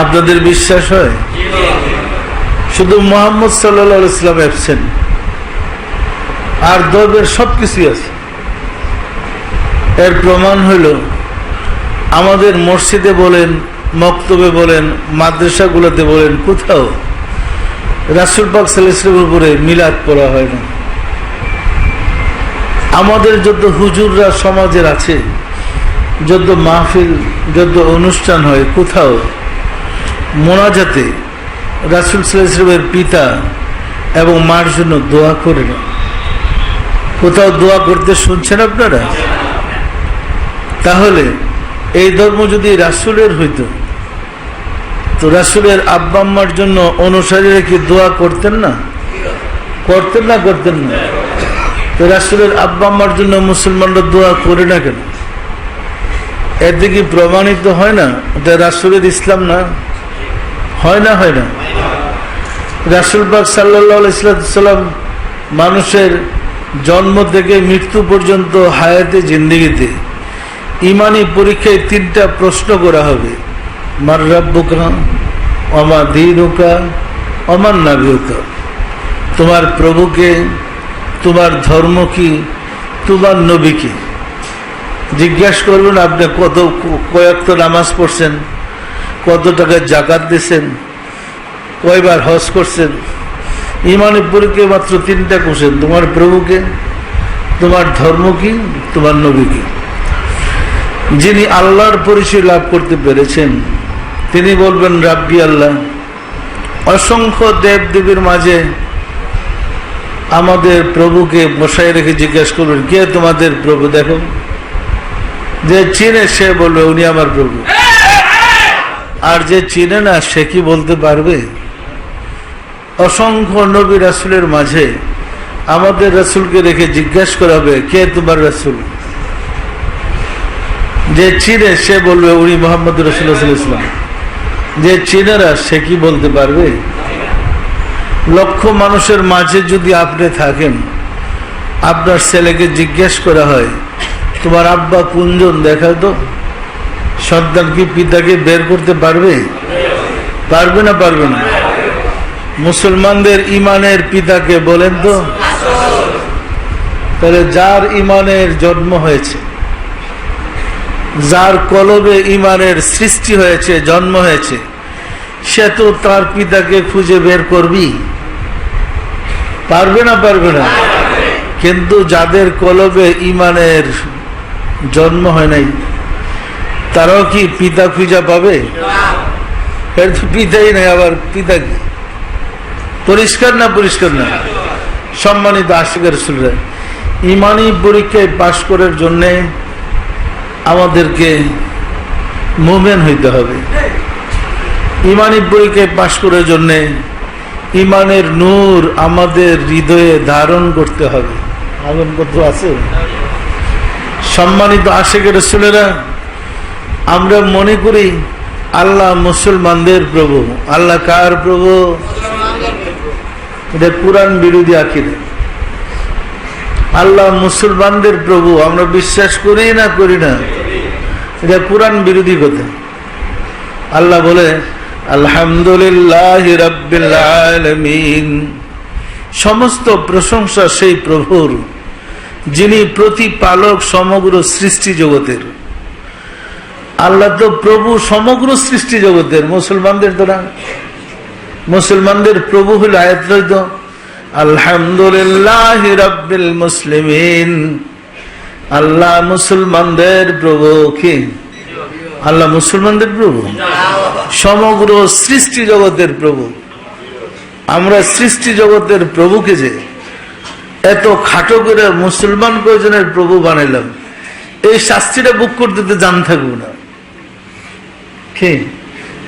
আপনাদের বিশ্বাস হয়? শুধু মুহাম্মদ সাল্লাল্লাহু আলাইহি সাল্লাম অ্যাবসেন্ট, আর ধর্মের সবকিছু আছে। এর প্রমাণ হইল আমাদের মসজিদে বলেন, মক্তবে বলেন, মাদ্রাসাগুলোতে বলেন, কোথাও রাসূল পাক সাল্লাল্লাহু আলাইহি ওয়াসাল্লামের উপরে মিলাদ পড়া হয় না। আমাদের যত হুজুররা সমাজের আছে, যত মাহফিল, যত অনুষ্ঠান হয়, কোথাও মোনাজাতে রাসূল সাল্লাল্লাহু আলাইহি ওয়াসাল্লামের পিতা এবং মার জন্য দোয়া করে না। কোথাও দোয়া করতে শুনছেন আপনারা? তাহলে এই ধর্ম যদি রাসূলের হইতো, তো রাসূলের আব্বা আম্মার জন্য অনুসারীরা কি দোয়া করতেন না? করতেন না? করতেন না? তো রাসূলের আব্বা আম্মার জন্য মুসলমানরা দোয়া করে না কেন? এতে কি প্রমাণিত হয় না এটা রাসূলের ইসলাম না? হয় না? হয় না? রাসূল পাক সাল্লাল্লাহু আলাইহি ওয়াসাল্লাম মানুষের জন্ম থেকে মৃত্যু পর্যন্ত হায়াতে জিন্দেগিতে ইমানি পরীক্ষায় 3টা প্রশ্ন করা হবে। মার রাব্বুকা ওমা দীনুকা ওমান নাবিয়ুকা। তোমার প্রভুকে, তোমার ধর্ম কি, তোমার নবী কি। জিজ্ঞাসা করবেন আপনি কয়েকটা নামাজ পড়ছেন, কত টাকা জাকাত দিয়েছেন, কয়বার হজ করছেন। ইমানের পরীক্ষায় মাত্র 3টা কোশ্চেন, তোমার প্রভুকে, তোমার ধর্ম কি, তোমার নবী কি। যিনি আল্লাহর পরিচয় লাভ করতে পেরেছেন তিনি বলবেন রাব্বি আল্লাহ। অসংখ্য দেব দেবীর মাঝে আমাদের প্রভুকে বসায় রেখে জিজ্ঞাসা করবেন কে তোমাদের প্রভু, দেখো। যে চিনে সে বলবে উনি আমার প্রভু, আর যে চিনে না সে কি বলতে পারবে? অসংখ্য নবী রাসূলের মাঝে আমাদের রাসূলকে রেখে জিজ্ঞাসা করা হবে কে তোমার রাসূল। যে চিনে সে বলবে উনি মুহাম্মদ রাসূলুল্লাহ সাল্লাল্লাহু আলাইহি ওয়াসাল্লাম। যে চিনে না সে কি বলতে পারবে? লক্ষ মানুষের মাঝে যদি আপনি থাকেন, আপনার ছেলেকে জিজ্ঞাসা করা হয় তোমার আব্বা কোনজন দেখাও তো, সন্তান কি পিতাকে বের করতে পারবে? পারবে না? পারবে না? মুসলমানদের ইমানের পিতাকে বলেন তো। তাহলে যার ইমানের জন্ম হয়েছে, যার কলবে ইমানের সৃষ্টি হয়েছে, জন্ম হয়েছে, সে তো তার পিতাকে খুঁজে বের করবি? পারবে না? পারবে না? কিন্তু যাদের কলবে ইমানের জন্ম হয় নাই, তারাও কি পিতা খুঁজে পাবে? এর তো পিতাই নাই, আবার পিতা কি? পরিষ্কার না? পরিষ্কার না? সম্মানিত আশিকের রাসূলরা, ইমানি পরীক্ষায় পাশ করার জন্য আমাদেরকে মুমিন হইতে হবে। ইমানি পরীক্ষায় পাশ করার জন্য ইমানের নূর আমাদের হৃদয়ে ধারণ করতে হবে। আগুন কত আছে? সম্মানিত আশিকের রাসূলেরা, আমরা মনে করি আল্লাহ মুসলমানদের প্রভু। আল্লাহ কার প্রভু? এটা কুরআন বিরোধী আকীদা। আল্লাহ মুসলমানদের প্রভু আমরা বিশ্বাস করি না করি না? এটা কুরআন বিরোধী কথা। আল্লাহ বলে আলহামদুলিল্লাহি রাব্বিল আলামিন, সমস্ত প্রশংসা সেই প্রভুর যিনি প্রতিপালক সমগ্র সৃষ্টি জগতের। আল্লাহ তো প্রভু সমগ্র সৃষ্টি জগতের, মুসলমানদের তো না। মুসলমানদের প্রভু হল আয়াত রইত আলহামদুলিল্লাহি রাব্বিল মুসলিমিন, আল্লাহ মুসলমানদের প্রভু। কি আল্লাহ মুসলমানদের প্রভু? সমগ্র সৃষ্টি জগতের প্রভু। আমরা সৃষ্টি জগতের প্রভুকে যে এত খাটো করে মুসলমান কয়জনের প্রভু বানাইলাম, এই শাস্তিটা বুক করতে তো জান থাকবো না। কি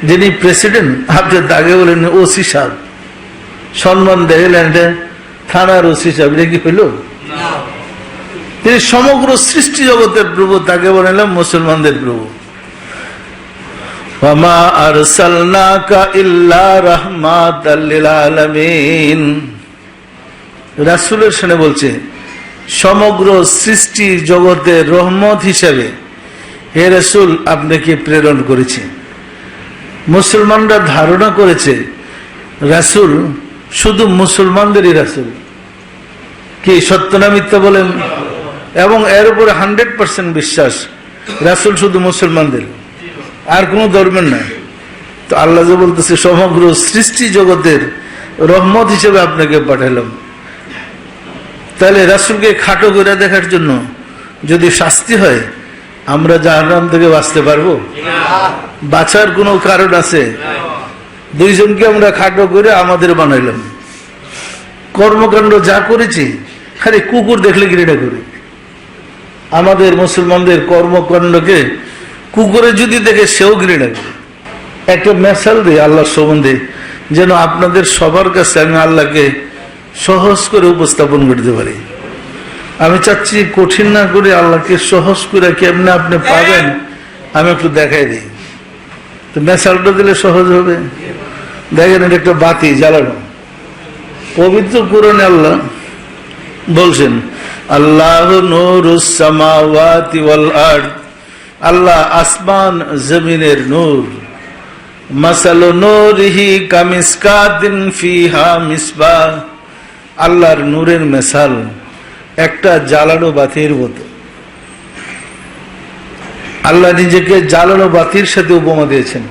যিনি প্রেসিডেন্ট, আপনি তাকে বলেন ওসি সাহেব, সম্মান দেখলেন এটা থানার ওসি সাহেব, এটা কি হইল? তিনি সমগ্র সৃষ্টি জগতের প্রভু, তাকে বানাইলাম মুসলমানদের প্রভু। ওয়ামা আরসালনাকা ইল্লা রাহমাতাল লিল আলামিন, রাসূলের শুনে বলছে সমগ্র সৃষ্টি জগতের রহমত হিসেবে হে রাসূল আপনাকে প্রেরণ করেছে। মুসলমানরা ধারণা করেছে রাসূল শুধু মুসলমানদেরই রাসূল। কি সত্য না মিথ্যা বলেন? এবং এর উপরে 100% বিশ্বাস রাসূল শুধু মুসলমানদের, আর কোন ধর্মের না। তো আল্লাহ যে বলতেছে সমগ্র সৃষ্টি জগতের রহমত হিসেবে আপনাকে পাঠালাম, তাহলে রাসূলকে খাটো করে দেখার জন্য যদি শাস্তি হয়, আমরা জাহান্নাম থেকে বাঁচতে পারবো? বাঁচার কোনো কারণ আছে? দুইজনকে আমরা খাটো করে আমাদের বানাইলাম। কর্মকাণ্ড যা করেছি খালি কুকুর দেখলে ঘৃণা করি। আমাদের মুসলমানদের কর্মকাণ্ডকে কুকুরে যদি দেখে সেও ঘৃণা করে। একটা মেসাল দিই আল্লাহর সম্বন্ধে, যেন আপনাদের সবার কাছে আমি আল্লাহকে সহজ করে উপস্থাপন করতে পারি। আমি চাচ্ছি কঠিন না করে আল্লাহকে সহজ করে কেমনে আপনি পাবেন আমি একটু দেখাই দিই। তো মেসালটা দিলে সহজ হবে। দেখেন, এটা একটা বাতি জ্বালানো। পবিত্র কুরআনে আল্লাহ বলছেন আল্লাহু নূরুস সামাওয়াতি ওয়াল আরদ, আল্লাহ আসমান জমিনের নূর। মাসালু নূরিহি কামিসকাতিন ফিহা মিসবাহ, আল্লাহর নূরের মিসাল একটা জ্বালানো বাতির মতো। আল্লাহ নিজেকে জ্বালানো বাতির সাথে উপমা দিয়েছেন।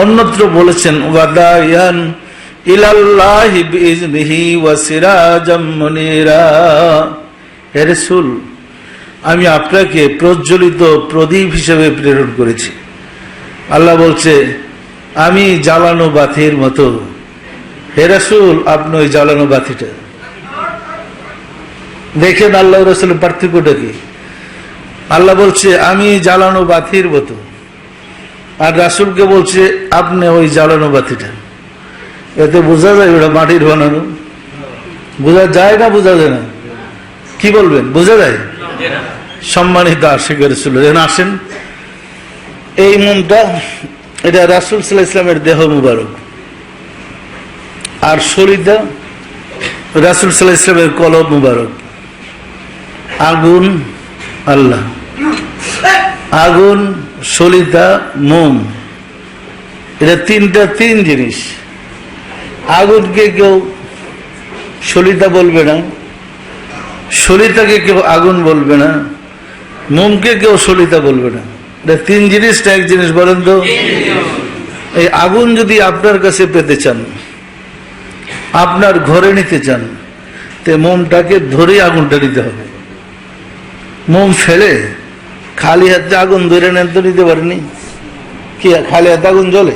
অন্যত্র বলেছেন ওয়াদায়ান ইলাল্লাহি বিইজনিহি ওয়া সিরাজাম মুনিরা, হে রাসূল আমি আপনাকে প্রজ্বলিত প্রদীপ হিসেবে প্রেরণ করেছি। আল্লাহ বলছে আমি জ্বালানো বাতির মতো। হে রাসূল আপনি ওই জ্বালানো বাতিটা দেখেন। আল্লাহ রাসূলের পার্থক্যটা কি? আল্লাহ বলছে আমি জ্বালানো বাতির মতো, আর রাসূলকে বলছে আপনি ওই জ্বালানো বাতিটা। এতে বোঝা যায় ওটা মাটির বানানো। বোঝা যায় না? বোঝা যায় না? কি বলবেন? বোঝা যায়? সম্মানিত আশিকের রাসূল আসেন, এই মোমটা এটা রাসূল সাল্লাল্লাহু আলাইহি ওয়াসাল্লামের দেহ মুবারক, আর শরীরটা রাসূল সাল্লাল্লাহু আলাইহি ওয়াসাল্লামের কলব মুবারক। আগুন আল্লাহ, আগুন, সলিতা, মোম, এটা তিন জিনিস। আগুনকে কেউ সলিতা বলবে না, সলিতাকে কেউ আগুন বলবে না, মোমকে কেউ সলিতা বলবে না। এটা তিন জিনিসটা এক জিনিস বলেন তো? এই আগুন যদি আপনার কাছে পেতে চান, আপনার ঘরে নিতে চান, তে মোমটাকে ধরে আগুনটা নিতে হবে। মোম ফেলে খালি হাতে আগুন ধরে নেন তো নিতে পারেনি। কি খালি হাতে আগুন জ্বলে?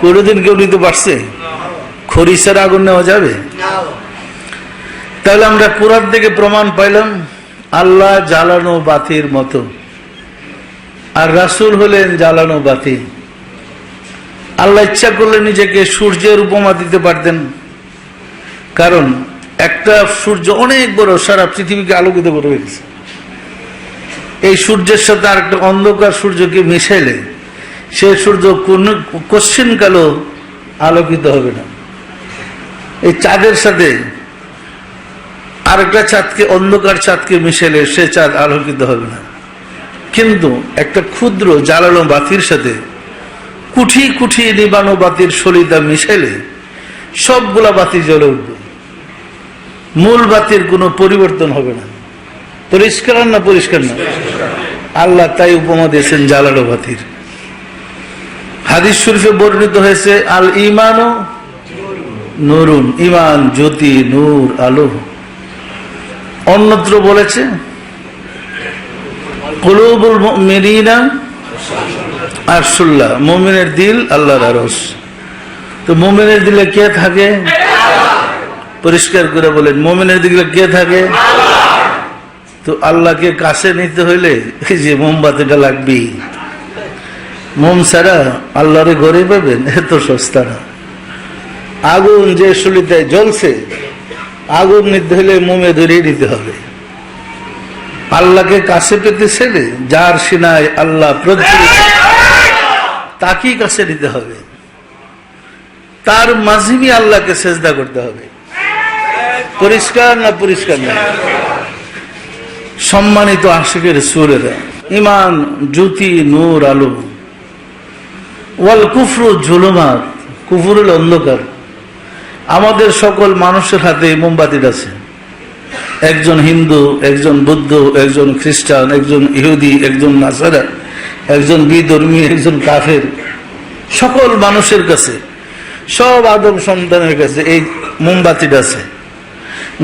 কোনোদিন কেউ নিতে পারছে? খরিসের আগুন নেওয়া যাবে? তাহলে আমরা কুরআন থেকে প্রমাণ পাইলাম আল্লাহ জ্বালানো বাতির মতো, আর রাসূল হলেন জ্বালানো বাতি। আল্লাহ ইচ্ছা করলে নিজেকে সূর্যের উপমা দিতে পারতেন, কারণ একটা সূর্য অনেক বড়, সারা পৃথিবীকে আলোকিত করে রেখেছে। এই সূর্যের সাথে আর একটা অন্ধকার সূর্যকে মিশাইলে সে সূর্য কোশ্চিন কালো আলোকিত হবে না। এই চাঁদের সাথে আরেকটা চাঁদকে, অন্ধকার চাঁদকে মিশাইলে সে চাঁদ আলোকিত হবে না। কিন্তু একটা ক্ষুদ্র জ্বালানো বাতির সাথে কুঠি কুঠি নিবানো বাতির সলিতা মিশাইলে সবগুলা বাতি জ্বলে উঠবে, মূল বাতির কোনো পরিবর্তন হবে না। পরিষ্কার না পরিষ্কার না? আল্লাহ তাই উপমা দিয়েছেন জ্বালানো বাতির। হাদিস শরীফে বর্ণিত হয়েছে, আল ঈমানু নূরুন, ঈমান জ্যোতি, নূর আলো। অন্যত্র বলেছে কুলুবুল মুমিনিনা আরশুল্লাহ, মুমিনের দিল আল্লাহর আরশ। তো মুমিনের দিলে কে থাকে? পরিষ্কার করে বলেন, মুমিনের দিলে কে থাকে? তো আল্লাহকে কাছে নিতে হইলে এই যে মোমবাতিটা লাগবেই। মোম ছাড়া আল্লাহরে ঘরে পাবেন এত সস্তা না। আগুন যে সলিতায় জ্বলছে, আগুন নিতে হলে মোমে ধরিয়ে দিতে হবে। আল্লাহকে কাছে পেতে ছেলে যার সিনায় আল্লাহ প্রজ্বলিত, তাকেই কাছে নিতে হবে, তার মাঝিমি আল্লাহকে সেজদা করতে হবে। পরিষ্কার না পরিষ্কার না? সম্মানিত আশিকের সুরেরা, ঈমান জ্যোতি, নূর আলো। ওয়াল কুফরু জুলুমাত, কুফর হল অন্ধকার। আমাদের সকল মানুষের হাতে মোমবাতির আছে। একজন হিন্দু, একজন বৌদ্ধ, একজন খ্রিস্টান, একজন ইহুদি, একজন নাসারা, একজন বিধর্মী, একজন কাফের, সকল মানুষের কাছে, সব আদম সন্তানের কাছে এই মোমবাতিটা আছে।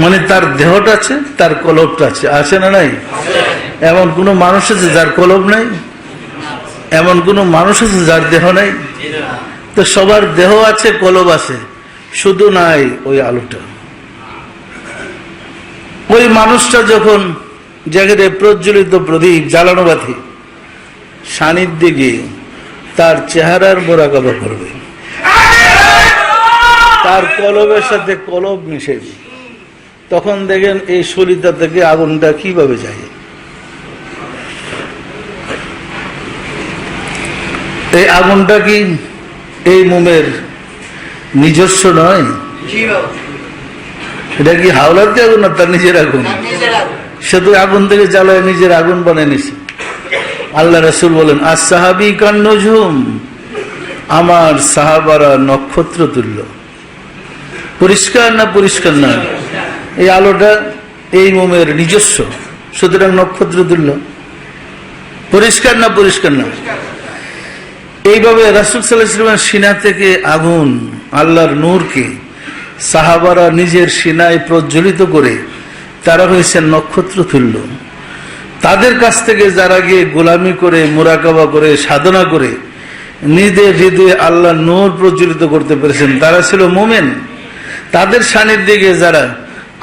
মানে তার দেহটা আছে, তার কলবটা আছে। আছে না নাই? এমন কোন মানুষ আছে যার কলব নাই? এমন কোন মানুষ আছে যার দেহ নাই? তো সবার দেহ আছে, কলব আছে, শুধু নাই ওই আলোটা। ওই মানুষটা যখন জায়গাতে প্রজ্বলিত প্রদীপ, জ্বালানো বাতি সান্নিধ্যে গিয়ে তার চেহারার মোরাকাবা করবে, তার কলবের সাথে কলব মিশাইবে, তখন দেখেন এই সলিতা থেকে আগুনটা কিভাবে যায়। এই আগুনটা কি এই মোমের নিজস্ব নয়? এটা কি হাওলার কি আগুন না তার নিজের আগুন? সে তো আগুন থেকে জ্বালায় নিজের আগুন বানিয়ে নিছে। আল্লাহ রাসূল বলেন, আস-সাহাবী কান-নুজুম, আমার সাহাবারা নক্ষত্র তুল্য। পরিষ্কার না পরিষ্কার না? এই আলোটা এই মোমের নিজস্ব, সুতরাং নক্ষত্র তুল্য। পরিষ্কার না পরিষ্কার না? এইভাবে রাসূল সাল্লাল্লাহু আলাইহি ওয়াসাল্লামের সিনা থেকে আগুন, আল্লাহর নূরকে সাহাবারা নিজের সিনায় প্রজ্বলিত করে তারা হয়েছেন নক্ষত্র তুল্য। তাদের কাছ থেকে যারা গিয়ে গোলামি করে, মুরাকাবা করে, সাধনা করে নিজের হৃদয়ে আল্লাহর নূর প্রজ্বলিত করতে পেরেছেন, তারা ছিল মুমিন। তাদের সান্নিধ্যে গিয়ে যারা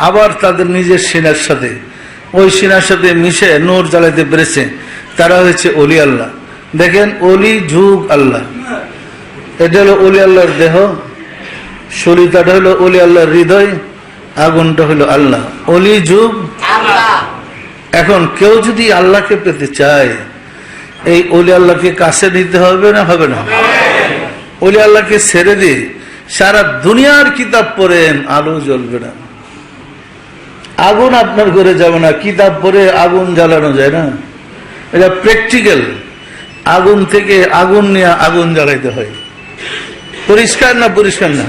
আবার তাদের নিজের সিনার সাথে, ওই সিনার সাথে মিশে নূর জ্বালাইতে পেরেছে, তারা হয়েছে ওলি আল্লাহ। দেখেন, অলি যুগ আল্লাহ, এটা হলো অলি আল্লাহর দেহ, সলিতাটা হলো অলি আল্লাহর হৃদয়, আগুনটা হলো আল্লাহ। অলি যুগ আল্লাহ। এখন কেউ যদি আল্লাহকে পেতে চায়, এই অলি আল্লাহকে কাছে নিতে হবে না? হবে না? অলি আল্লাহকে ছেড়ে দিয়ে সারা দুনিয়ার কিতাব পড়েন, আলো জ্বলবে না, আগুন আপনার ঘরে যাবে না। কিতাব পড়ে আগুন জ্বালানো যায় না, এটা প্র্যাকটিক্যাল। আগুন থেকে আগুন নিয়ে আগুন জ্বালাইতে হয়। পরিষ্কার না পরিষ্কার না?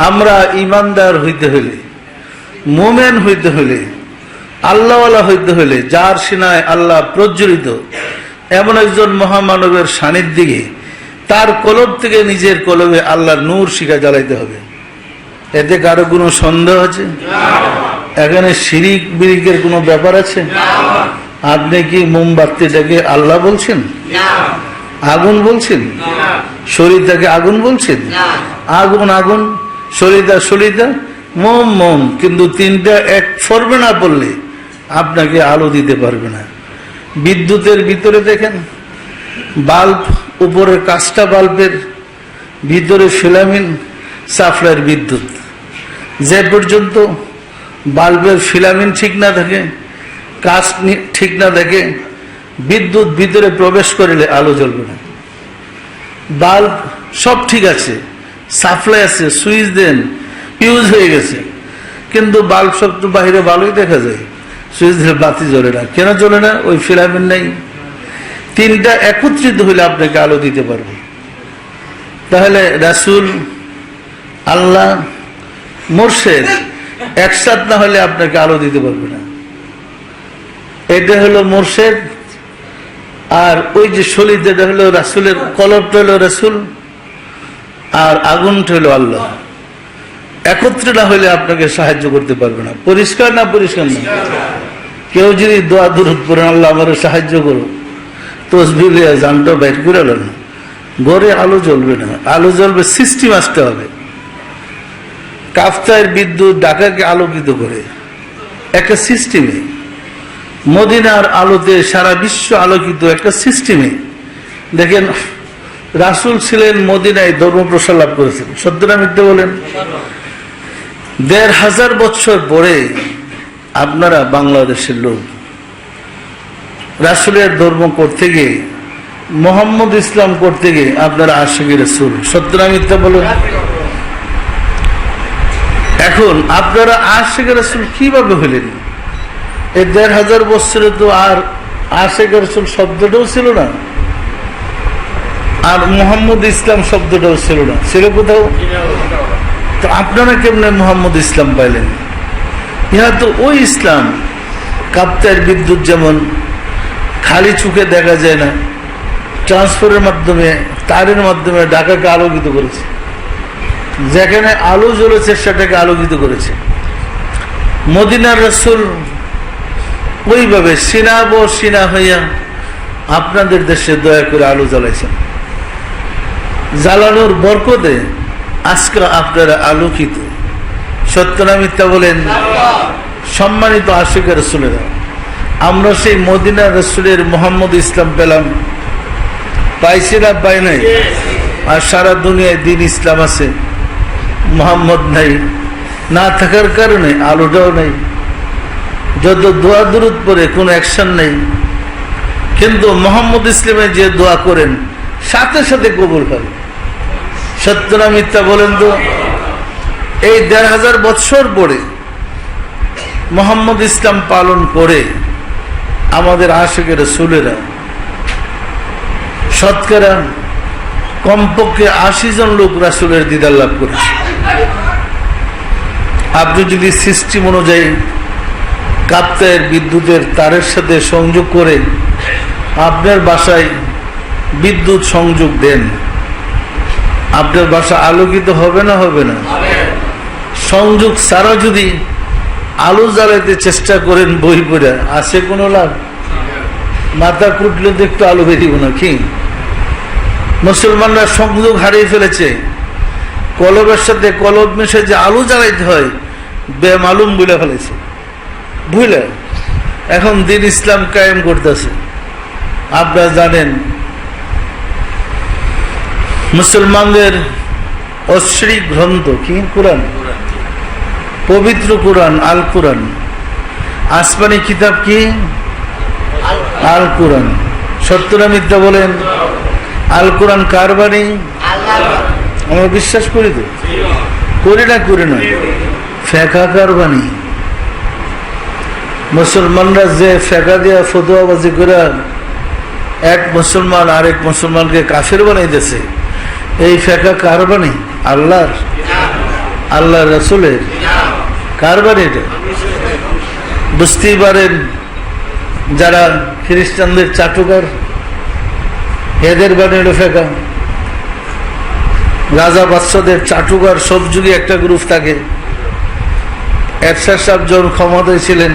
আমরা ইমানদার হইতে হইলে, মুমিন হইতে হইলে, আল্লাহওয়ালা হইতে হইলে, যার সিনায় আল্লাহ প্রজ্বলিত এমন একজন মহামানবের সান্নিধ্যে তার কলব থেকে নিজের কলবে আল্লাহর নূর শিখা জ্বালাইতে হবে। এতে কারো কোনো সন্দেহ আছে? এখানে শিরিক বিরিকের কোনো ব্যাপার আছে? আপনি কি মোমবাতিটাকে আল্লাহ বলছেন? আগুন বলছেন? সলিতাকে আগুন বলছেন? আগুন আগুন, সলিতা সলিতা, মোম মোম, কিন্তু তিনটা এক ফর্মে না পড়লে আপনাকে আলো দিতে পারবে না। বিদ্যুতের ভিতরে দেখেন বাল্ব, উপরের কাজটা বাল্বের ভিতরে ফিলামিন, সাপ্লাইয়ের বিদ্যুৎ। যে পর্যন্ত বাল্বের ফিলামিন ঠিক না থাকে, কাজ ঠিক না থাকে, বিদ্যুৎ ভিতরে প্রবেশ করিলে আলো জ্বলবে না। বাল্ব সব ঠিক আছে, সাপ্লাই আছে, সুইচ দেন, ইউজ হয়ে গেছে, কিন্তু বাল্ব সব তো বাহিরে ভালোই দেখা যায়, সুইচ দিলে বাতি জ্বলে না। কেন জ্বলে না? ওই ফিলামেন্ট নেই। তিনটা একত্রিত হইলে আপনাকে আলো দিতে পারবে। তাহলে রাসূল, আল্লাহ, মুর্শিদ একসাথে না হলে আপনাকে আলো দিতে পারবে না। এটা হলো মুর্শিদ, আর ওই যে শরীর, যেটা হলো রাসূলের কলবটা হলো রাসূল, আর আগুনটা হলো আল্লাহ। একত্রে না হলে আপনাকে সাহায্য করতে পারবে না। পরিষ্কার না? পরিষ্কার না? কেউ যদি দোয়া দুরূদ পড়েন, আল্লাহ আমার সাহায্য করো, তসবিহ লিয়া জানটা বাইর করে না, ঘরে আলো জ্বলবে না। আলো জ্বলবে, সিস্টেম আসতে হবে। কাফতার বিদ্যুৎ ঢাকাকে আলোকিত করে একটা সিস্টেমে, মদিনার আলোতে সারা বিশ্ব আলোকিত একটা সিস্টেমে। দেখেন, রাসূল ছিলেন মদিনায়, ধর্ম প্রসার লাভ করেছেন। সত্য না মিথ্যা বলেন? ১৫০০ বছর পরে আপনারা বাংলাদেশের লোক রাসূলের ধর্ম করতে গিয়ে, মোহাম্মদ ইসলাম করতে গিয়ে আপনারা আশিকি রাসূল। সত্য না মিথ্যা বলেন? এখন আপনারা আশিকি রাসূল কিভাবে হলেন? এই ১৫০০ বছরে তো আর আশিকি রাসূল শব্দটাও ছিল না, আর মোহাম্মদ ইসলাম শব্দটাও ছিল না। ছিল কোথাও? তো আপনারা কেমনে মোহাম্মদ ইসলাম পাইলেন? ইহা তো ওই ইসলাম। কাপ্তার বিদ্যুৎ যেমন খালি চোখে দেখা যায় না, ট্রান্সফারের মাধ্যমে, তারের মাধ্যমে ঢাকাকে আলোকিত করেছে। যেখানে আলো জ্বলেছে সেটাকে আলোকিত করেছে। মদিনার রাসূল ওইভাবে সিনা বো সিনা হইয়া আপনাদের দেশে দয়া করে আলো জ্বালাইছেন। জ্বালানোর বরকতে আজকে আপনারা আলোকিত। সত্য না মিথ্যা বলেন? সম্মানিত আশিকি রাসূলেরা, আমরা সেই মদিনার রাসূলের মোহাম্মদ ইসলাম পেলাম, পাইছি না পাই নাই? আর সারা দুনিয়ায় দিন ইসলাম আছে, মোহাম্মদ নাই। না থাকার কারণে আলোটাও নাই। যত দোয়া দুরূদ পড়ে কোনো অ্যাকশন নেই, কিন্তু মোহাম্মদ ইসলামে যে দোয়া করেন সাথে সাথে কবুল হয়। সত্য না মিথ্যা বলেন তো? এই ১৫০০ বছর পরে মোহাম্মদ ইসলাম পালন করে আমাদের আশিকি রাসূলেরা শতকরা কমপক্ষে ৮০ জন লোক রাসূলের দিদার লাভ করেছে। আপনি যদি সিস্টেম অনুযায়ী কাপ্তায়ের বিদ্যুতের তারের সাথে সংযোগ করে আপনার বাসায় বিদ্যুৎ সংযোগ দেন, আপনার বাসা আলোকিত হবে না? হবে না? সংযোগ ছাড়া যদি আলো জ্বালাইতে চেষ্টা করেন বই পড়ে, আছে কোনো লাভ? মাথা কুটলে তো একটু আলো বেরিয়ে না কি? মুসলমানরা সংযোগ হারিয়ে ফেলেছে। কলবের সাথে কলব মিশে যে আলো জ্বালাইতে হয় বেমালুম বুঝে ফেলেছে। বুঝলে এখন দিন ইসলাম কায়েম করতেছে। আপনারা জানেন, মুসলমানদের অশ্রী গ্রন্থ কি? কোরআন, পবিত্র কোরআন, আল কোরআন। আসমানি কিতাব কি? আল কোরআন। সত্য না মিথ্যা বলেন? আল কোরআন কার বাণী? আমরা বিশ্বাস করি তো? করি না? করি না? ফেকা কার বাণী? মুসলমানরা যে ফেকা দিয়া ফতোয়াবাজি করে এক মুসলমান আরেক মুসলমানকে কাফের বানাইতেছে, এই ফেকা কার বাণী? আল্লাহর? আল্লাহ রাসূলের? কার বাণী এটা? বুঝতেই পারেন, যারা খ্রিস্টানদের চাটুকার, এদের বাণী হলো ফেকা। রাজা বাদশাদের চাটুকার সব যুগে একটা গ্রুপ থাকে। এরশাদ সাহেব যখন ক্ষমতায় ছিলেন,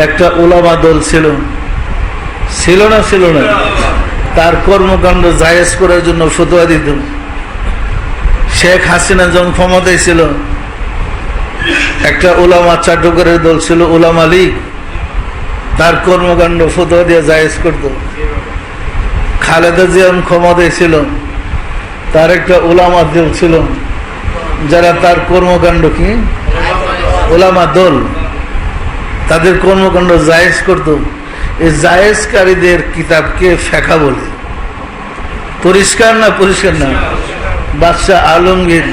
একটা উলামা দল ছিল, ছিল না? ছিল না? তার কর্মকাণ্ড জায়েজ করার জন্য ফতোয়া দিত। শেখ হাসিনা যখন ক্ষমতায় ছিল, একটা উলামা চাটুকারের দল ছিল, উলামা লীগ, তার কর্মকাণ্ড ফতোয়া দিয়ে জায়েজ করত। খালেদা জিয়া ক্ষমতায় ছিল, তার একটা ওলামা দল ছিল, যারা তার কর্মকাণ্ড কি ওলামা দল, তাদের কর্মকাণ্ড জায়েজ করত। এই জায়েজকারীদের কিতাবকে ফেকা বলে। পরিষ্কার না পরিষ্কার না? বাদশাহ আলমগীর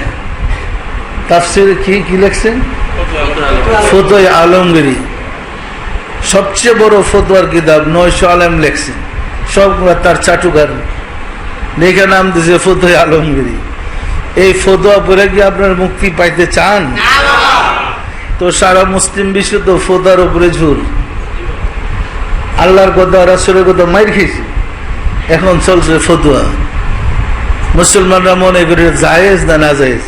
তাফসিরে কি লিখছেন? ফতোয়া আলমগীরি, সবচেয়ে বড় ফতোয়ার কিতাব, 900 আলেম লেখছেন, সবগুলা তার চাটুকার, লেখা নাম দিয়েছে ফতোয়া আলমগীরি। এই ফতোয়া পড়ে কি আপনার মুক্তি পাইতে চান? তো সারা মুসলিম বিশ্ব তো ফতোয়ার উপরে ঝুল। আল্লাহর কথা রাসূলের কথা মাইর খেয়েছে, এখন চলছে ফতোয়া। মুসলমানরা মনে করে জায়েজ না না জায়েজ,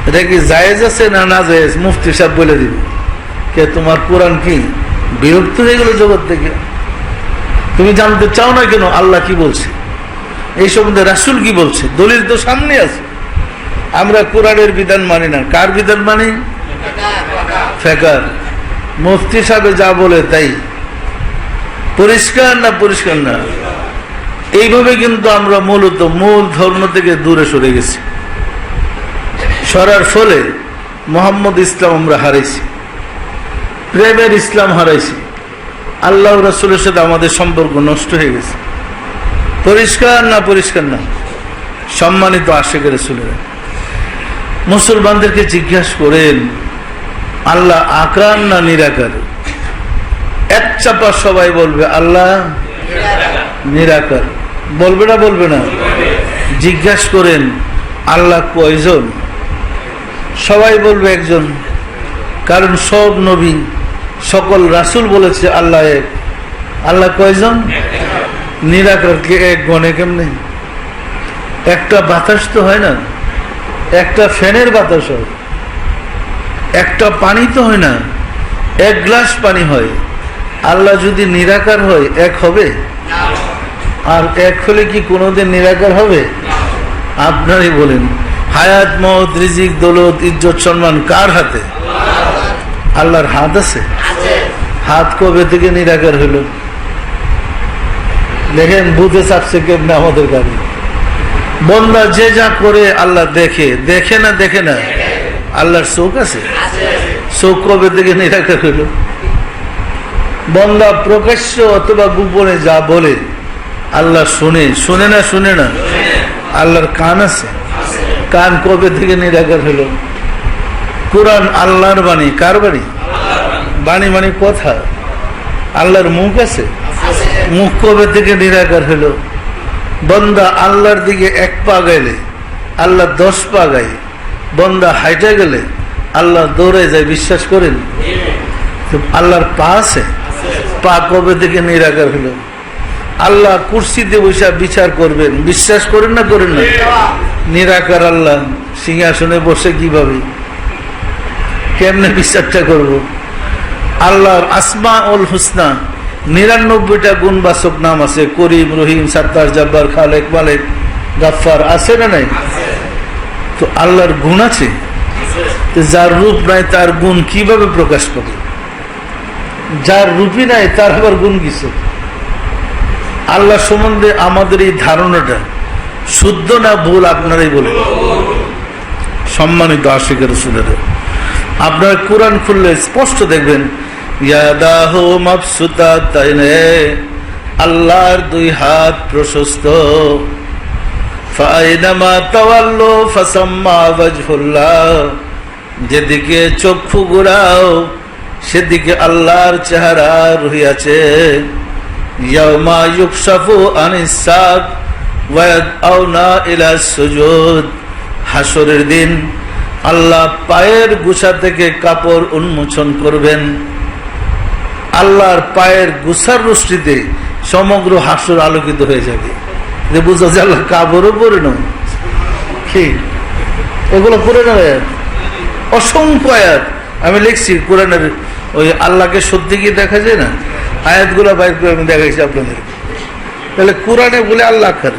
এটা কি জায়েজ আছে না না জায়েজ মুফতি সাহেব বলে দিবে। কে তোমার কোরআন কি বিরক্ত হয়ে গেল জগৎ থেকে? তুমি জানতে চাও না কেন আল্লাহ কি বলছে, এই সম্বন্ধে রাসূল কি বলছে? দলিল তো সামনে আছে। আমরা কোরআনের বিধান মানি না, কার বিধান মানি? ফেকার। মুফতি সাহেব যা বলে তাই। পরিষ্কার না পরিষ্কার না? এইভাবে কিন্তু আমরা মূলত মূল ধর্ম থেকে দূরে সরে গেছি। সরার ফলে মোহাম্মদ ইসলাম আমরা হারাইছি, প্রেমের ইসলাম হারাইছি, আল্লাহ রাসূলের সাথে আমাদের সম্পর্ক নষ্ট হয়ে গেছে। পরিষ্কার না পরিষ্কার না? সম্মানিত আশিক রাসূলেরা, মুসলমানদেরকে জিজ্ঞাসা করেন আল্লাহ আকার না নিরাকার? এক চাপা সবাই বলবে আল্লাহ নিরাকার। বলবে না বলবে না? জিজ্ঞাসা করেন আল্লাহ কয়জন? সবাই বলবে একজন, কারণ সব নবী সকল রাসূল বলেছে আল্লাহ এক। আল্লাহ কয়জন? নিরাকার। কে এক গণে কেমনে? একটা বাতাস তো হয় না, একটা ফ্যানের বাতাস হয়, একটা পানি তো হয় না, এক গ্লাস পানি হয়। আল্লাহ যদি নিরাকার হয় এক হবে? আর এক হলে কি কোনোদিন নিরাকার হবে? আপনারই বলেন। হায়াত, মওত, রিজিক, দৌলত, ইজ্জত, সম্মান কার হাতে? আল্লাহর হাত আছে। হাত কবে থেকে নিরাকার হইল? দেখেন বুঝে চাপছে কেমনে আমাদের গাড়ি। বন্দা যে যা করে আল্লাহ দেখে, দেখে না দেখে না? আল্লাহর চোখ আছে। চোখ কবে থেকে নিরাকার হইল? বন্দা প্রকাশ্য অথবা গোপনে যা বলে আল্লাহ শুনে, শুনে না শুনে না? আল্লাহর কান আছে। কান কবে থেকে নিরাকার হইল? কোরআন আল্লাহর বাণী। কার বাণী? বাণী মানে কথা। আল্লাহর মুখ আছে। মুখ কবে থেকে নিরাকার হইল? বন্দা আল্লাহর দিকে এক পা গেলে আল্লাহ 10 পা গায়, বন্দা হাইটা গেলে আল্লাহ দৌড়ে যায়। বিশ্বাস করেন? আল্লাহর পা আছে। পা কবে থেকে নিরাকার হইল? আল্লাহ কুরসিতে বসে বিচার করবেন। বিশ্বাস করেন না করেন না? নিরাকার আল্লাহ সিংহাসনে বসে কিভাবে কেমনে বিচারটা করব? আল্লাহর আসমাউল হুসনা 99টা গুণবাচক নাম আছে। করিম, রহিম, সাত্তার, জব্বার, খালেক, মালিক, গাফফার আছে না নাই? তো আল্লাহর গুণ আছে। যার রূপ নাই তার গুণ কিভাবে প্রকাশ পাবে? যার রূপই নাই তার আবার গুণ কিসে? আল্লাহ সম্বন্ধে আমাদের এই ধারণাটা শুদ্ধ না ভুল আপনারাই বলেন। সম্মানিত আশিক রাসূলেরা, আপনারা কোরআন খুললে স্পষ্ট দেখবেন ইয়াদাহু মাবসুতাতাইনে, আল্লাহর 2 হাত প্রশস্ত। ফাইনামা তাওয়াল্লু ফাসাম্মা ওয়াজহুল্লাহ, যেদিকে চক্ষু ঘুরাও সেদিকে আল্লাহর চেহারা রহিয়াছে। ইয়াউমা ইউকশাফু আনিস সাক ওয়া ইয়াদউনা ইলা সুজুদ, হাসরের দিন আল্লাহ পায়ের গোছা থেকে কাপড় উন্মোচন করবেন। আল্লাহর পায়ের গোছার রশ্মিতে সমগ্র হাসর আলোকিত হয়ে যাবে। যে বুঝা যায় আল্লাহ কাপড়ও পরে না। কি এগুলো পরে না? অসংখ্য আয়াত আমি লিখছি কোরআনের। ওই আল্লাহকে সত্যি কি দেখা যায় না? আয়াতগুলো বাইর করে আমি দেখাইছি আপনাদের। তাহলে কোরআনে বলে আল্লাহ কার?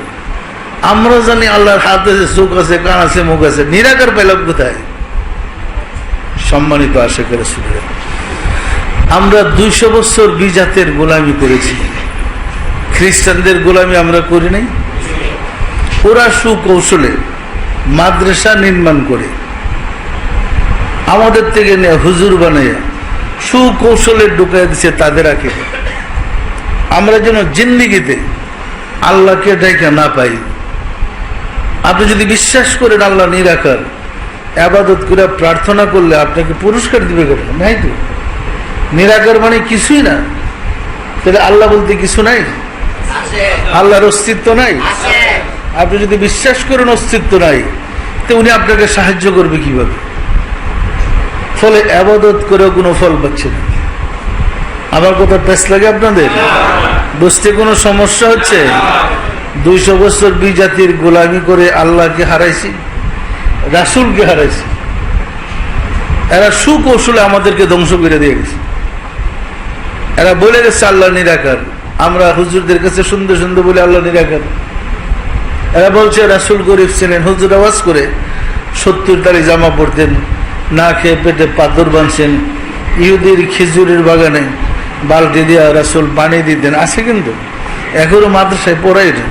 আমরা জানি আল্লাহর হাত আছে, চোখ আছে, কান আছে, মুখ আছে। নিরাকার পেলাম কোথায়? সম্মানিত আশিক রাসূলেরা, আমরা 200 বছর বিজাতের গোলামি করেছি। খ্রিস্টানদের গোলামি আমরা করি নাই? ওরা সুকৌশলে মাদ্রাসা নির্মাণ করে আমাদের থেকে নিয়ে হুজুর বানাইয়া সুকৌশলে ঢুকাই দিচ্ছে তাদের আগে। আমরা যেন জিন্দিগিতে আল্লাহকে ডাইকা না পাই। আপনি যদি বিশ্বাস করেন আল্লাহ নিরাকার, আবাদত করে প্রার্থনা করলে আপনাকে পুরস্কার দিবে কেন? নাই তো। নিরাকার মানে কিছুই না, তাহলে আল্লাহ বলতে কিছু নাই? আল্লাহর অস্তিত্ব নাই? আপনি যদি বিশ্বাস করেন অস্তিত্ব নাই, তো উনি আপনাকে সাহায্য করবে কিভাবে? ফলে আবাদত করেও কোনো ফল পাচ্ছে না। আমার কথা পেশ লাগে আপনাদের? বুঝতে কোনো সমস্যা হচ্ছে? 200 বছর বিজাতির গোলামি করে আল্লাহকে হারাইছি, রাসূলকে হারাইছি। এরা সুকৌশলে আমাদেরকে ধ্বংস করে দিয়ে গেছে। এরা বলে গেছে আল্লাহ নিরাকার, আমরা হুজুরদের কাছে সুন্দর সুন্দর বলে আল্লাহ নিরাকার। এরা বলছে রাসূল গরিব ছিলেন, হুজুর আওয়াজ করে 70 তারি জামা পরতেন, না খেয়ে পেটে পাথর বাঁধছেন, ইহুদির খেজুরের বাগানে বালতি দিয়া রাসূল পানি দিতেন, আছে কিন্তু এখনো মাদ্রাসায় পড়াই না।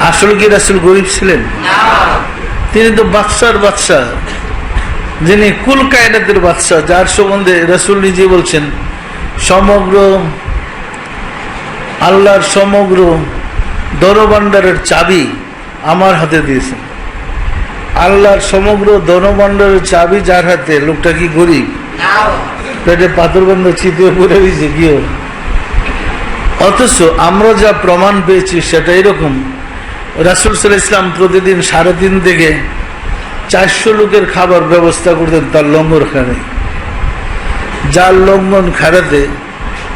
আসলে কি রাসূল গরিব ছিলেন? তিনি তো বাদশার বাদশাহ, যিনি কুল কায়নাতের বাদশাহ, যার সম্বন্ধে রাসূল নিজে বলছেন সমগ্র আল্লাহর সমগ্র ধনভাণ্ডারের চাবি আমার হাতে দিয়েছেন। আল্লাহর সমগ্র ধনভাণ্ডারের চাবি যার হাতে, লোকটা কি গরিব? পেটে পাথর বন্ধ চিপে পড়ে দিয়েছে কেউ। অথচ আমরা যা প্রমাণ পেয়েছি সেটা এরকম, রাসূল সাল্লাল্লাহু আলাইহি ওয়াসাল্লাম প্রতিদিন 3.5 থেকে 400 লোকের খাবার ব্যবস্থা করতেন তার লঙ্গর খানে। যার লঙ্গন খাড়াতে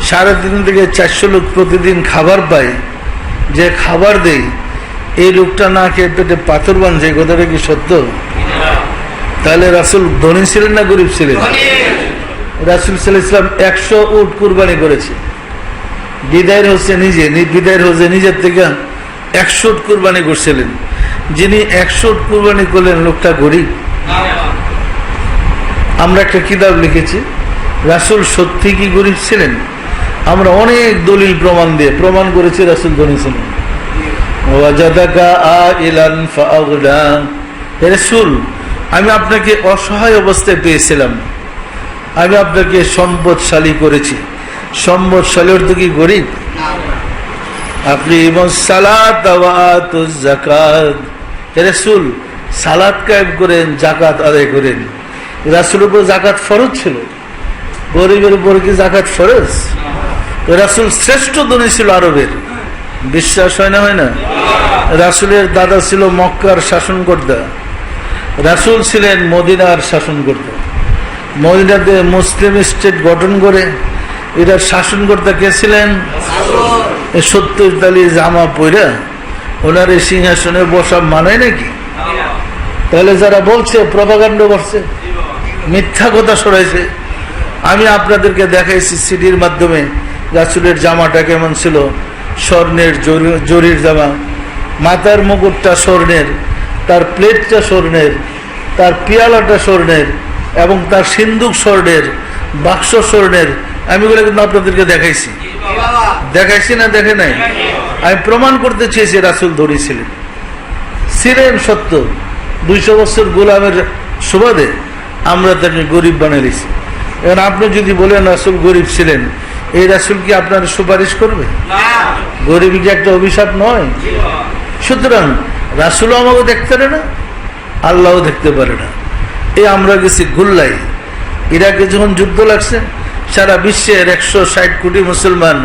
3.5 থেকে 400 লোক প্রতিদিন খাবার পায়, যে খাবার দেয় এই লোকটা না খেয়ে পেটে পাথর বাঁধছে, কথাটা কি সত্য? তাহলে রাসূল ধনী ছিলেন না গরিব ছিলেন? রাসূল সাল্লাল্লাহু আলাইহি ওয়াসাল্লাম 100 উট কুরবানি করেছে। বিদায়ের হজে নিজের থেকে 100 উট কুরবানি করছিলেন। যিনি 100 উট কুরবানি করলেন লোকটা গরিব। আমরা একটা কিতাব লিখেছি, রাসূল সত্যি কি গরিব ছিলেন? আমরা অনেক দলিল প্রমাণ দিয়ে প্রমাণ করেছি রাসূল ধনী ছিলেন। ওয়াজাদাকা আইলান ফাআগনা, হে রাসূল আমি আপনাকে অসহায় অবস্থায় পেয়েছিলাম, আমি আপনাকে সম্পদশালী করেছি। সম্পদশালী অর্থ কি গরিব? আপনি সালাত ওয়া আতুজ যাকাত, হে রাসূল সালাত কায়েম করেন, যাকাত আদায় করেন। রাসূলের উপর যাকাত ফরজ ছিল, গরিবের উপর কি যাকাত ফরজ? রাসূল শ্রেষ্ঠ ধনী ছিল আরবের, বিশ্বাস হয় না? হয় না? রাসূলের দাদা ছিল মক্কার শাসনকর্তা, রাসূল ছিলেন মদিনার শাসনকর্তা। মদিনাতে মুসলিম স্টেট গঠন করে এটার শাসনকর্তা কে ছিলেন? 70 তালি জামা পইরা ওনার এই সিংহাসনে বসা মানায় নাকি? তাহলে যারা বলছে প্রপাগান্ডা করছে, মিথ্যা কথা ছড়াইছে। আমি আপনাদেরকে দেখাইছি সিডির মাধ্যমে রাসূলের জামাটা কেমন ছিল, স্বর্ণের জরির জামা, মাথার মুকুটটা স্বর্ণের, তার প্লেটটা স্বর্ণের, তার পিয়ালাটা স্বর্ণের, এবং তার সিন্দুক স্বর্ণের, বাক্স স্বর্ণের। আমি বলে কিন্তু আপনাদেরকে দেখাইছি, দেখাইছি না? দেখে নাই? আমি প্রমাণ করতে চেয়েছি রাসূল ধনী ছিলেন, সত্য। 200 বছর গোলামের সুবাদে আমরা তাকে গরিব বানিয়েছি। এখন আপনি যদি বলেন রাসূল গরিব ছিলেন, এই রাসূল কি আপনার সুপারিশ করবে? গরিব কি একটা অভিশাপ নয়? সুতরাং রাসূলও আমাকে দেখতে পারে না, আল্লাহও দেখতে পারে না। এই আমরা গেছি গুল্লাই। ইরাকে যখন যুদ্ধ লাগছে, সারা বিশ্বের 160 কোটি মুসলমান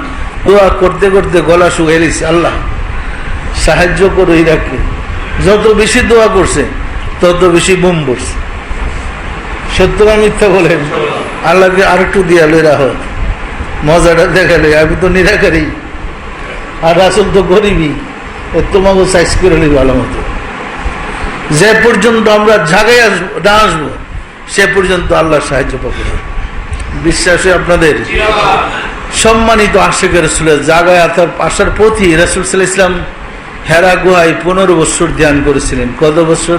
দোয়া করতে করতে গলা শুকিয়ে গেছে, আল্লাহ সাহায্য করো ইরাককে। যত বেশি দোয়া করছে তত বেশি বোম পড়ছে। সত্য না মিথ্যা বলেন? আল্লাহকে আরেকটু দিয়া লইরা হোক, মজাটা দেখালে। আমি তো নিরাকারী, আর রাসূল তো গরিবই, তোমাকে সাইজ করে নিব ভালো মতো। যে পর্যন্ত আমরা জায়গায় না আসবো সে পর্যন্ত আল্লাহর সাহায্য পাবো। বিশ্বাসে আপনাদের? সম্মানিত আশিক রাসূলের জায়গায় আসার পথই রাসূল সাল্লাল্লাহু আলাইহি ওয়াসাল্লাম হেরা গুহায় 15 বছর ধ্যান করেছিলেন। কত বছর?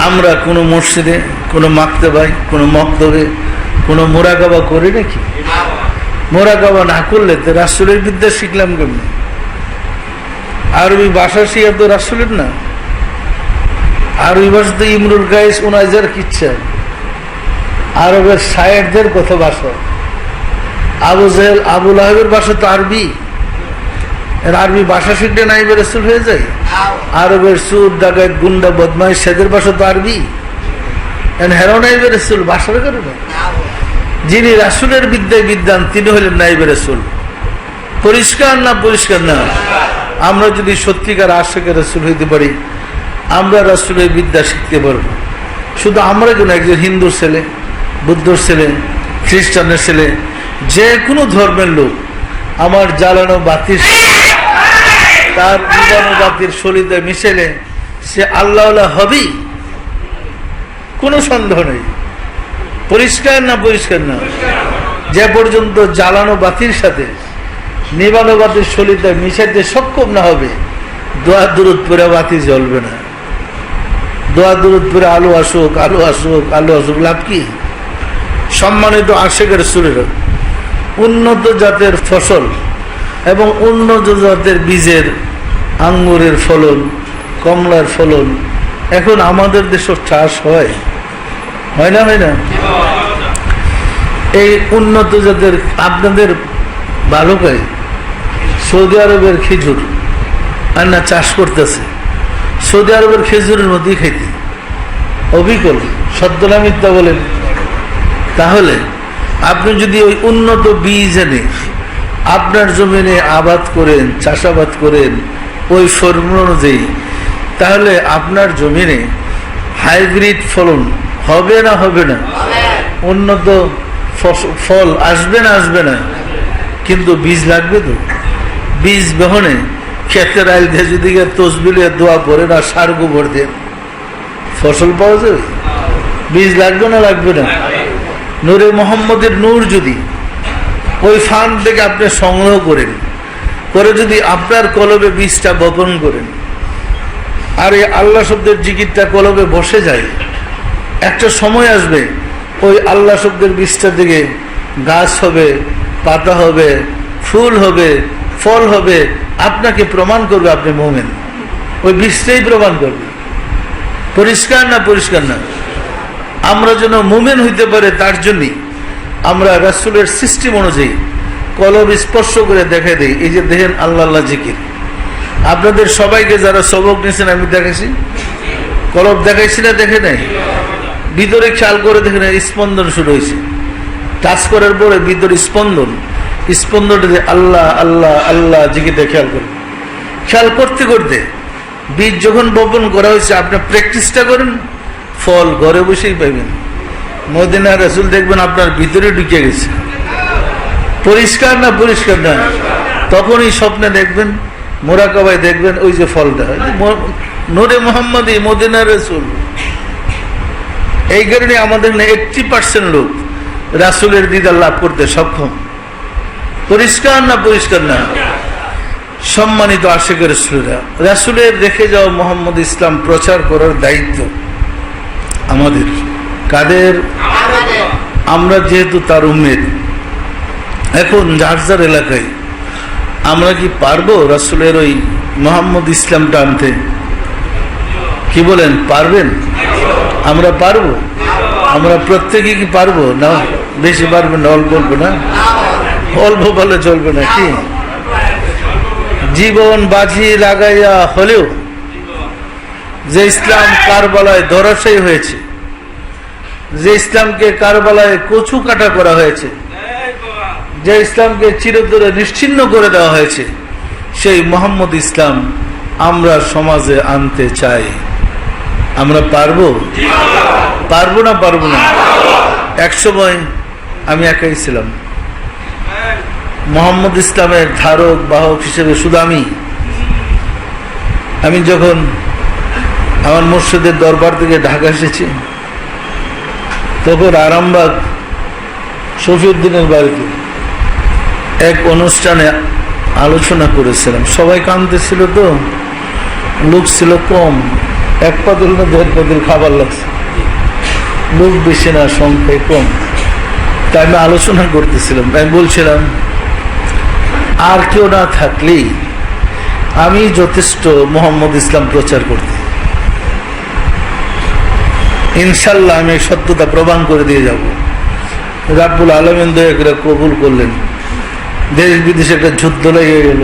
আমরা কোনো মসজিদে, কোনো মাকতাবায়, কোনো মক্তবে, কোনো মুরাকাবা করি নাকি? মুরাকাবা না করলে তো রাসূলের বিদ্যা শিখলাম কেমন? আরবি ভাষা শিয়া তো রাসূলের না, আরবি ভাষা তো ইমরুল কাইস উনাইজার কিচ্ছা, আরবের শায়েরদের কথা ভাষা। আবু জেহেল আবু লাহাবের ভাষা তো আরবি, এর আরবি ভাষা শিখলে নাইবে রাসূল হয়ে যায়? আরবের সুর ডাকাত গুন্ডা বদমাইশ সেদের ভাষা তো আরবি, হেরাও নাইবে রাসূল ভাষার কারণে। যিনি রাসূলের বিদ্যায় বিদ্যান তিনি হলেন নাইবে রাসূল। পরিষ্কার না পরিষ্কার না? আমরা যদি সত্যিকার আশিকে রাসূল হইতে পারি, আমরা রাসূলের বিদ্যা শিখতে পারবো। শুধু আমরা কেন, একজন হিন্দুর ছেলে, বুদ্ধর ছেলে, খ্রিস্টানের ছেলে, যে কোনো ধর্মের লোক আমার জ্বালানো বাতির তার নিবানো বাতির শরীরে মিশেলে সে আল্লাহ হবেই, কোনো সন্দেহ নেই। পরিষ্কার না পরিষ্কার না? যে পর্যন্ত জ্বালানো বাতির সাথে নিবানো বাতির শরীরে মিশাইতে সক্ষম না হবে, দোয়া দুরুদ পড়ে বাতি জ্বলবে না। দোয়া দুরুদ পড়ে আলো আসুক, আলো আসুক, আলো আসুক, লাভ কি? সম্মানিত আশিকের রাসূলের উন্নত জাতের ফসল এবং উন্নত জাতের বীজের আঙ্গুরের ফলন, কমলার ফলন এখন আমাদের দেশে চাষ হয় না? হয় না? এই উন্নত জাতের আপনাদের বালকায় সৌদি আরবের খেজুর আর না চাষ করতেছে, সৌদি আরবের খেজুরের মধ্যেই খাইতে অবিকল, সত্য না মিথ্যা বলেন? তাহলে আপনি যদি ওই উন্নত বীজ এনে আপনার জমিনে আবাদ করেন, চাষাবাদ করেন ওই ফর্মুলা অনুযায়ী, তাহলে আপনার জমিনে হাইব্রিড ফলন হবে না? হবে না? উন্নত ফল আসবে না? আসবে না? কিন্তু বীজ লাগবে তো। বীজ বহনে ক্ষেতের আইল দিয়ে যদি তসবিলে দোয়া পড়েন আর সার গোবর দেন, ফসল পাওয়া যাবে? বীজ লাগবে না? লাগবে না? নূরে মোহাম্মদের নূর যদি ওই ফান থেকে আপনি সংগ্রহ করেন, করে যদি আপনার কলবে বীজটা বপন করেন, আর এই আল্লাহ শব্দের জিকিরটা কলবে বসে যায়, একটা সময় আসবে ওই আল্লাহ শব্দের বীজটা থেকে গাছ হবে, পাতা হবে, ফুল হবে, ফল হবে, আপনাকে প্রমাণ করবে আপনি মুমিন। ওই বীজটাই প্রমাণ করবে। পরিষ্কার না পরিষ্কার না? আমরা যেন মুমিন হইতে পারে তার জন্যই আমরা রাসূলের সিস্টেম অনুযায়ী কলব স্পর্শ করে দেখে দিই। এই যে দেখেন আল্লাহ আল্লাহ জিকির, আপনাদের সবাইকে যারা সবক নিয়েছেন আমি দেখেছি, কলব দেখাইছি না? দেখে নাই? ভিতরে খেয়াল করে দেখেন স্পন্দন শুরু হয়েছে, টাচ করার পরে ভিতরে স্পন্দন, স্পন্দনটা যে আল্লাহ আল্লাহ আল্লাহ জিকিরটা খেয়াল করে, খেয়াল করতে করতে বীজ যখন বপন করা হয়েছে আপনি প্র্যাকটিসটা করেন, ফল ঘরে বসেই পাইবেন। মদিনা রাসূল দেখবেন আপনার ভিতরে ঢুকে গেছে। পরিষ্কার না পরিষ্কার না? তখনই স্বপ্নে দেখবেন, মোরাকাবায় দেখবেন ওই যে ফলটা, নূরে মুহাম্মদী মদিনা রাসূল। এই কারণে আমাদের 80% লোক রাসূলের দিদার লাভ করতে সক্ষম। পরিষ্কার না পরিষ্কার না? সম্মানিত আশিকের রাসূলরা, রাসূলের রেখে যাওয়া মুহাম্মদ ইসলাম প্রচার করার দায়িত্ব আমাদের। কাদের? আমরা যেহেতু তার উম্মত। এখন যার যার এলাকায় আমরা কি পারবো রাসূলের ওই মুহাম্মদ ইসলামটা আনতে? কি বলেন, পারবেন? আমরা পারবো? আমরা প্রত্যেকে কি পারবো? না বেশি পারবেন না, অল্প অল্প না? অল্প বলে চলবে না কি? জীবন বাজি লাগাইয়া হলেও যে ইসলাম কারবালায় ধরাশায়ী হয়েছে, যে ইসলামকে কারবালায় কচু কাটা করা হয়েছে, যে ইসলামকে চিরতরে নিশ্চিহ্ন করে দেওয়া হয়েছে, সেই মুহাম্মদ ইসলাম আমরা সমাজে আনতে চাই। আমরা পারবো? পারবো না? পারবো না? এক সময় আমি একাই ছিলাম মুহাম্মদ ইসলামের ধারক বাহক হিসেবে, শুধু আমি যখন আমার মুর্শিদের দরবার থেকে ঢাকা এসেছি, তখন আরামবাগ শফিউদ্দিনের বাড়িতে এক অনুষ্ঠানে আলোচনা করেছিলাম। সবাই কাঁদতেছিল, তো লোক ছিল কম, এক পাতিল না দেড় পাতিল খাবার লাগছে, লোক বেশি না, সংখ্যায় কম। তাই আমি আলোচনা করতেছিলাম, আমি বলছিলাম আর কেউ না থাকলেই আমি যথেষ্ট মোহাম্মদ ইসলাম প্রচার করতে। ইনশাল্লাহ আমি এই সত্যতা প্রমাণ করে দিয়ে যাব। রাব্বুল আলামিন দয়া করে কবুল করলেন। দেশ বিদেশে একটা যুদ্ধ লেগে গেল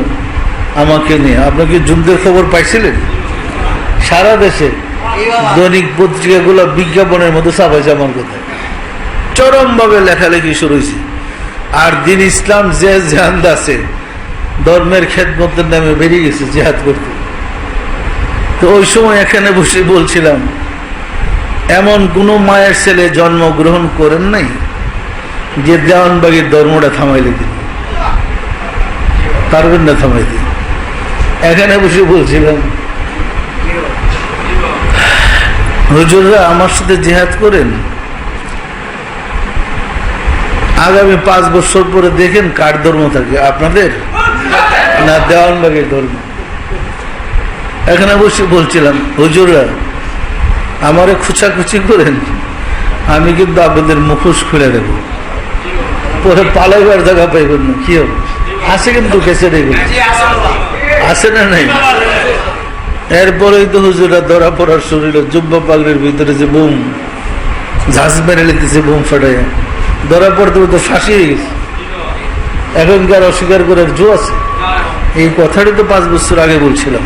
আমাকে নিয়ে। আপনি কি যুদ্ধের খবর পাইছিলেন? সারা দেশে দৈনিক পত্রিকাগুলো বিজ্ঞাপনের মধ্যে ছাপাইছে আমার কথা। চরমভাবে লেখালেখি শুরু হয়েছে। আর দিন ইসলাম যে জেহাদ আছে ধর্মের খেদমতের নামে বেরিয়ে গেছে জেহাদ করতে। তো ওই সময় এখানে বসে বলছিলাম, এমন কোন মায়ের ছেলে জন্মগ্রহণ করেন নাই যে দেওয়ানবাগির ধর্মটা থামাইলে দিন, পারবেন না থামাইতে। এখানে বসে বলছিলাম, হুজুররা আমার সাথে জিহাদ করেন, আগামী 5 বছর পরে দেখেন কার ধর্ম থাকে, আপনাদের না দেওয়ানবাগের ধর্ম। এখানে বসে বলছিলাম, হুজুররা আমারে খুচাখুচি করেন, আমি কিন্তু আপনাদের মুখোশ খুলে দেব, পরে পালাইবার জায়গা পাইবেন না। কি হবে? আছে কিন্তু কেসে দেখবেন, আছে না নাই? এরপরেই তো হুজুরা ধরা পড়ার শরীর, জুব্বা পাগড়ির ভিতরে যে বুম ঝাঁস মেরে লিতেছে, বুম ফাটাই ধরা পড়তে তো ফাঁসি হয়ে গেছে। এখনকার অস্বীকার করার জো আছে? এই কথাটি তো 5 বছর আগে বলছিলাম।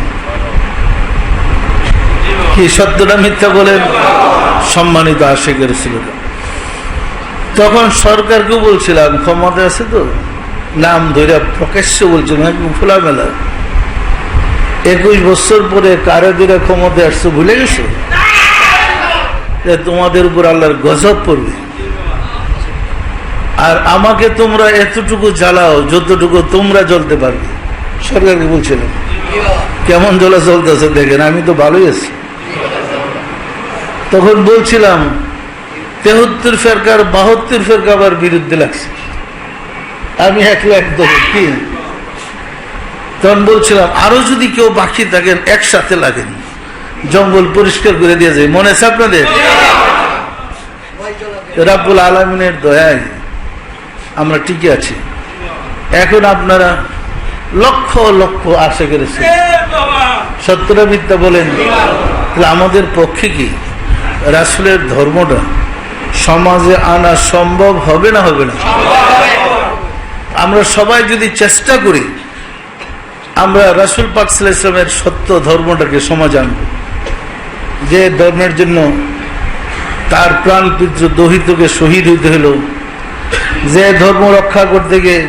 কি সত্যটা মিথ্যা বলেন? সম্মানিত আশিকের ছিল। তখন সরকারকেও বলছিলাম, ক্ষমতা আছে তো, নাম ধরে প্রকাশ্য বলছিলাম একদম খোলামেলা, 21 বছর পরে কারে ধরে ক্ষমতা আসছে ভুলে গেছে? তোমাদের উপর আল্লাহর গজব পড়বে। আর আমাকে তোমরা এতটুকু জ্বালাও যতটুকু তোমরা জ্বলতে পারবে। সরকারকে বলছিলাম, কেমন জ্বলা চলতেছে দেখেন, আমি তো ভালোই আছি। তখন বলছিলাম 73 ফেরকার 72 ফেরকা আবার বিরুদ্ধে লাগছে, আমি একদম কি। তখন বলছিলাম আরো যদি কেউ বাকি থাকেন একসাথে লাগেন, জঙ্গল পরিষ্কার করে দিয়ে যায়। মনে আছে আপনাদের? রাব্বুল আলামিনের দয়ায় আমরা টিকে আছি। এখন আপনারা লক্ষ লক্ষ আশা করেছেন, সত্যটা মিথ্যা বলেন। তাহলে আমাদের পক্ষে কি রাসূলের ধর্মটা সমাজে আনা সম্ভব হবে না হবে না? আমরা সবাই যদি চেষ্টা করি, আমরা রাসূল পাক সাল্লাল্লাহু আলাইহি ওয়াসাল্লামের সত্য ধর্মটাকে সমাজে আনব, যে ধর্মের জন্য তার প্রাণ পিতৃ দহিতকে শহীদ হইতে হলো, যে ধর্ম রক্ষা করতে গিয়ে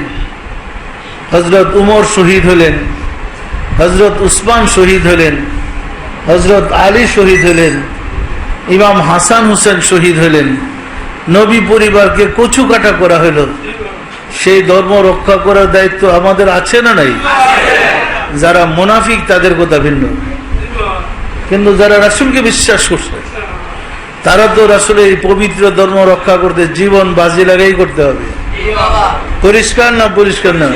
হযরত উমর শহীদ হলেন, হযরত উসমান শহীদ হলেন, হযরত আলী শহীদ হলেন, ইমাম হাসান হুসেন শহীদ হলেন, নবী পরিবারকে কচু কাটা করা হলো। সেই ধর্ম রক্ষা করার দায়িত্ব আমাদের আছে না নাই? যারা মুনাফিক তাদের কথা ভিন্ন, কিন্তু যারা রাসূলকে বিশ্বাস করছে তারা তো রাসূলের এই পবিত্র ধর্ম রক্ষা করতে জীবন বাজি লাগাই করতে হবে। পরিষ্কার না? পরিষ্কার না?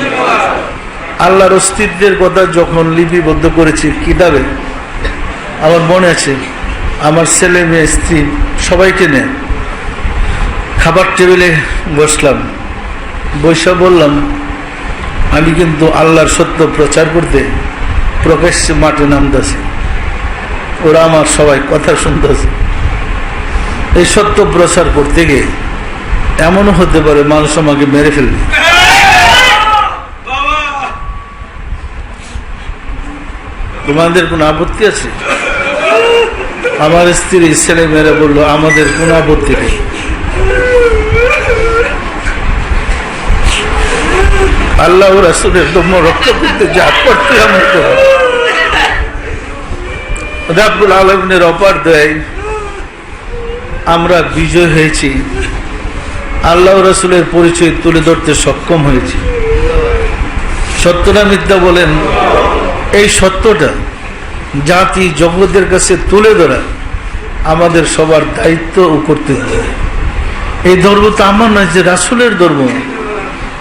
আল্লাহর অস্তিত্বের কথা যখন লিপিবদ্ধ করেছি কিতাবে, আমার মনে আছে, আমার ছেলে মেয়ে স্ত্রী সবাইকে নিয়ে খাবার টেবিলে বসলাম, বৈশা বললাম আমি কিন্তু আল্লাহর সত্য প্রচার করতে প্রকাশ্যে মাঠে নামতেছি। ওরা আমার সবাই কথা শুনতেছে। এই সত্য প্রচার করতে গিয়ে এমনও হতে পারে মানুষ আমাকে মেরে ফেলবে। তোমাদের কোন আপত্তি আছে? আমার স্ত্রী ছেলে মেয়েরা বললো আমাদের কোন আপত্তি নেই। আল্লাহ রাসূলের ধর্ম রক্ষা করতে যা করতে রাব্বুল আলামিনের অপার দয়ায় আমরা বিজয় হয়েছি, আল্লাহ রাসূলের পরিচয় তুলে ধরতে সক্ষম হয়েছি। সত্যটা মিথ্যা বলেন? এই সত্যটা জাতি জগতের কাছে তুলে ধরা আমাদের সবার দায়িত্ব ও কর্তব্য। এই ধর্ম তো আমার নয়, যে রাসূলের ধর্ম,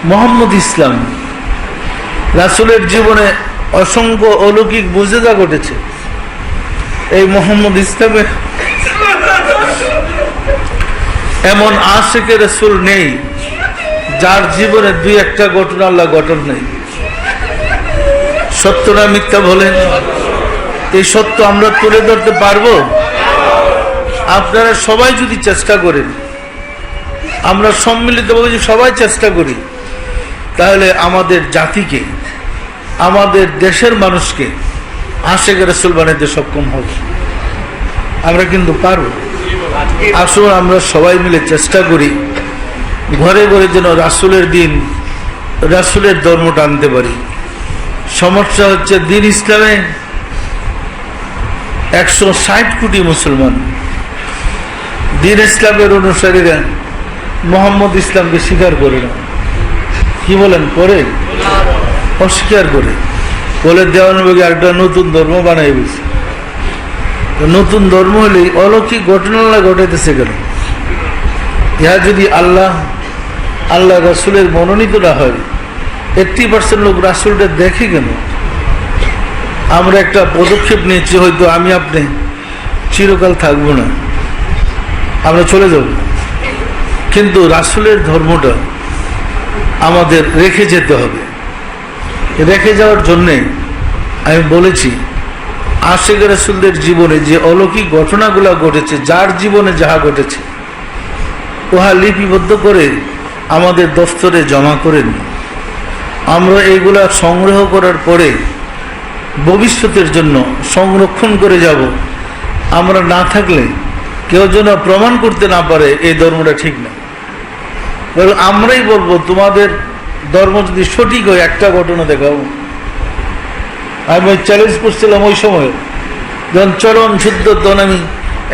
মুহাম্মদ ইসলাম। রাসূলের জীবনে অসংখ্য অলৌকিক মুজিজা ঘটেছে। এই মুহাম্মদ ইসলামের এমন আশিকে রাসূল নেই যার জীবনে 2-1টা ঘটনা আল্লাহ ঘটন নেই। সত্য না মিথ্যা বলেন? এই সত্য আমরা তুলে ধরতে পারবো? আপনারা সবাই যদি চেষ্টা করেন, আমরা সম্মিলিতভাবে যদি সবাই চেষ্টা করি, তাহলে আমাদের জাতিকে, আমাদের দেশের মানুষকে আশিকে রাসূল বানাইতে সক্ষম হবে। আমরা কিন্তু পারব। আসুন আমরা সবাই মিলে চেষ্টা করি, ঘরে ঘরে যেন রাসূলের দিন, রাসূলের ধর্মটা আনতে পারি। সমস্যা হচ্ছে দিন ইসলামে 160 কোটি মুসলমান, দিন ইসলামের অনুসারীরা মোহাম্মদ ইসলামকে স্বীকার করে না। কি বলেন? করে? অস্বীকার করে, বলে দেওয়ানবাগী একটা নতুন ধর্ম বানাই বলছে। নতুন ধর্ম হলে অলৌকিক ঘটনা ঘটাইতেছে কেন? ইহা যদি আল্লাহ রাসূলের মনোনীত না হয়, 80% লোক রাসূলটা দেখে কেন? আমরা একটা পদক্ষেপ নিয়েছি, হয়তো আমি আপনি চিরকাল থাকবো না, আমরা চলে যাব, কিন্তু রাসূলের ধর্মটা আমাদের রেখে যেতে হবে। রেখে যাওয়ার জন্যে আমি বলেছি, আশিকে রাসূলদের জীবনে যে অলৌকিক ঘটনাগুলো ঘটেছে, যার জীবনে যাহা ঘটেছে, উহা লিপিবদ্ধ করে আমাদের দফতরে জমা করেন। আমরা এইগুলা সংগ্রহ করার পরে ভবিষ্যতের জন্য সংরক্ষণ করে যাব। আমরা না থাকলে কেউ যেন প্রমাণ করতে না পারে এই ধর্মটা ঠিক না। আমরাই বলবো, তোমাদের ধর্ম যদি সঠিক হয় একটা ঘটনা দেখাও। আমি চ্যালেঞ্জ করছিলাম ওই সময়, যখন চরম যুদ্ধ, তখন আমি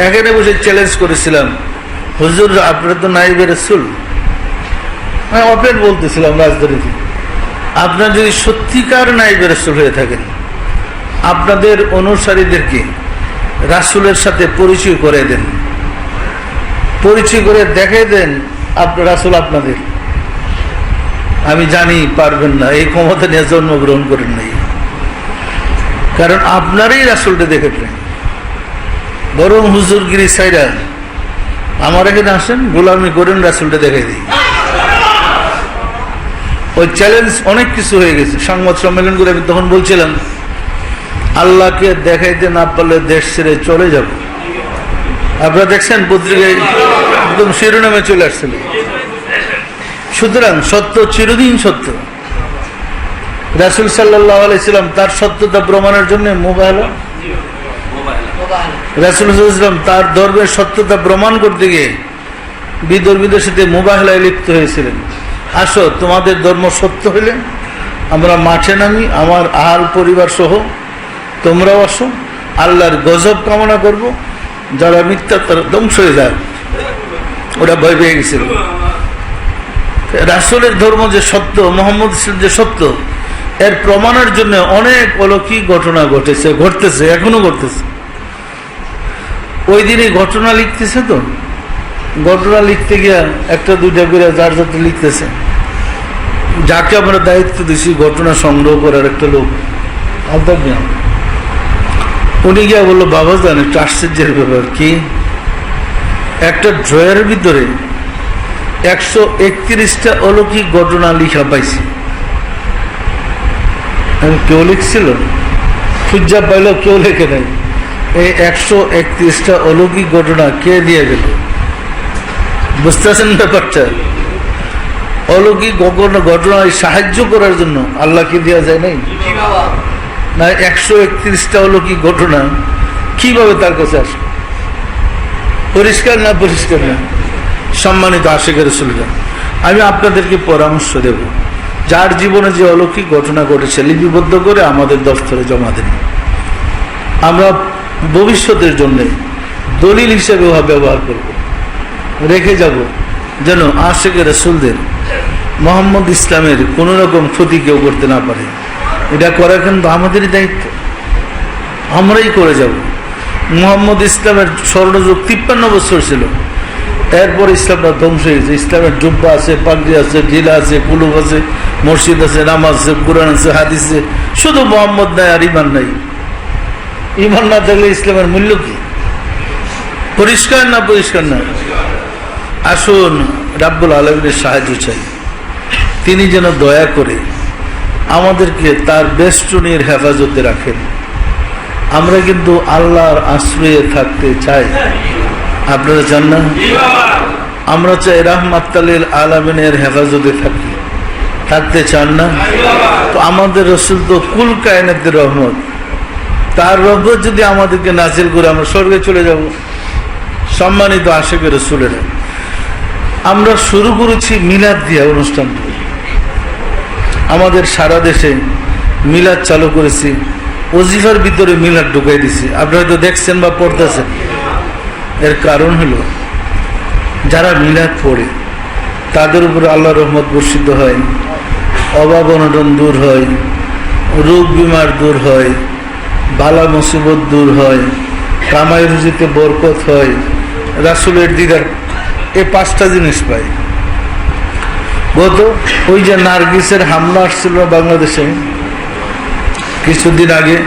এখানে বসে চ্যালেঞ্জ করেছিলাম, হুজুর আপনারা তো নাইবে রাসূল। আমি ওপেন বলতেছিলাম রাজধানীতে, আপনারা যদি সত্যিকার নাইবে রাসূল হয়ে থাকেন, আপনাদের অনুসারীদেরকে রাসূলের সাথে পরিচয় করে দেন, পরিচয় করে দেখাই দেন আপনার রাসূল আপনাদের। আমি জানি পারবেন না, এই ক্ষমতা নিয়ে জন্মগ্রহণ করেন নাই, কারণ আপনারই রাসূলটা দেখেছেন। বরং হুজুরগিরি সাইরা আমার এখানে আসেন, গোলামি করেন, রাসূলটা দেখাই দিই। ওই চ্যালেঞ্জ অনেক কিছু হয়ে গেছে। সংবাদ সম্মেলন করে আমি তখন বলছিলাম, আল্লাহকে দেখাইতে না পারলে দেশ ছেড়ে চলে যাব। আপনারা দেখছেন পত্রিকায় একদম শিরোনামে চলে আসছিল। সুতরাং সত্য চিরদিন সত্য। রাসূল সাল্লাল্লাহু আলাইহি সাল্লাম তার সত্যতা প্রমাণের জন্য মোবাইল, রাসূল সাল্লাল্লাহু আলাইহি সাল্লাম তার ধর্মের সত্যতা প্রমাণ করতে গিয়ে বিদর্মীদের সাথে মোবাইলায় লিপ্ত হয়েছিলেন। আসো, তোমাদের ধর্ম সত্য হইলে আমরা মাঠে নামি, আমার আহাল পরিবার সহ তোমরাও আসো, আল্লাহর গজব কামনা করব, যারা মিথ্যা তারা ধ্বংস হয়ে যায়। ওরা ভয় পেয়ে গেছিল। রাসূলের ধর্ম যে সত্য, মুহাম্মদ যে সত্য, এর প্রমাণের জন্য অনেক অলৌকিক ঘটনা ঘটেছে, ঘটতেছে, এখনো ঘটতেছে। ওই দিনই ঘটনা লিখতেছে, তো ঘটনা লিখতে গিয়া একটা দুইটা করে যার যাতে লিখতেছে। যাকে আমরা দায়িত্ব দিছি ঘটনা সংগ্রহ করার একটা লোক, আলতাফ মিয়া, উনি গিয়া বললো, বাবা জান একটা আশ্চর্যের ব্যাপার। কি? একটা ড্রয়ের ভিতরে 131টা অলৌকিক ঘটনা লিখা পাইছি। কেউ লিখছিল, খুঁজা পাইল, কেউ লেখে নাই। এই 131টা অলৌকিক ঘটনা কে দিয়ে গেল? বুঝতেছেন ব্যাপারটা? অলৌকিক ঘটনায় সাহায্য করার জন্য আল্লাহকে দেওয়া যায় নাই না? 131টা অলৌকিক ঘটনা কিভাবে তার কাছে আসবে? পরিষ্কার না? পরিষ্কার না? সম্মানিত আশিকে রাসূলগণ, আমি আপনাদেরকে পরামর্শ দেব, যার জীবনে যে অলৌকিক ঘটনা ঘটেছে লিপিবদ্ধ করে আমাদের দফতরে জমা দেন। আমরা ভবিষ্যতের জন্য দলিল হিসেবে ব্যবহার করব, রেখে যাব, যেন আশিকে রাসূলদের, মুহাম্মদ ইসলামের কোন রকম ক্ষতি কেউ করতে না পারে। এটা করা কিন্তু আমাদেরই দায়িত্ব, আমরাই করে যাব। মুহাম্মদ ইসলামের স্বর্ণযুগ 53 বছর ছিল, এরপর ইসলামটা ধ্বংস হয়েছে। ইসলামের জুব্বা আছে, পাগড়ি আছে, ঢিলা আছে, কুলুব আছে, মসজিদ আছে, নামাজ আছে, কোরআন আছে, হাদিস আছে, শুধু মুহাম্মদ নাই আর ইমান নাই। ইমান না থাকলে ইসলামের মূল্য কি? পরিষ্কার না? পরিষ্কার না? আসুন রাব্বুল আলামিনের সাহায্য চাই, তিনি যেন দয়া করে আমাদেরকে তার বেষ্টনীর হেফাজতে রাখেন। আমরা কিন্তু আল্লাহর আশ্রয়ে থাকতে চাই। আপনারা চান না? আমরা চাই রাহমাতুল আলামিনের হেফাজতে থাকতে চান না? তো আমাদের রাসূল তো কুল কায়নাতের রহমত, তার রহমত যদি আমাদেরকে নাজিল করে আমরা স্বর্গে চলে যাব। সম্মানিত আশিকের রাসূলেরা, আমরা শুরু করেছি মিলাদ দিয়া অনুষ্ঠান। আমাদের সারা দেশে মিলাদ চালু করেছি, ওজিফার ভিতরে মিলাদ ঢুকাই দিছি। আপনারা তো দেখছেন বা পড়তেছেন। এর কারণ হলো যারা মিলাদ পড়ে তাদের উপর আল্লাহর রহমত বর্ষিত হয়, অভাব অনটন দূর হয়, রোগ বিমার দূর হয়, বালা মুসিবত দূর হয়, কামাই রুজিতে বরকত হয়, রাসূলের দিদার, এই 5টা জিনিস পায়। গত ওই যে নার্গিসের হামলা আসছিল বাংলাদেশে কিছুদিন আগে,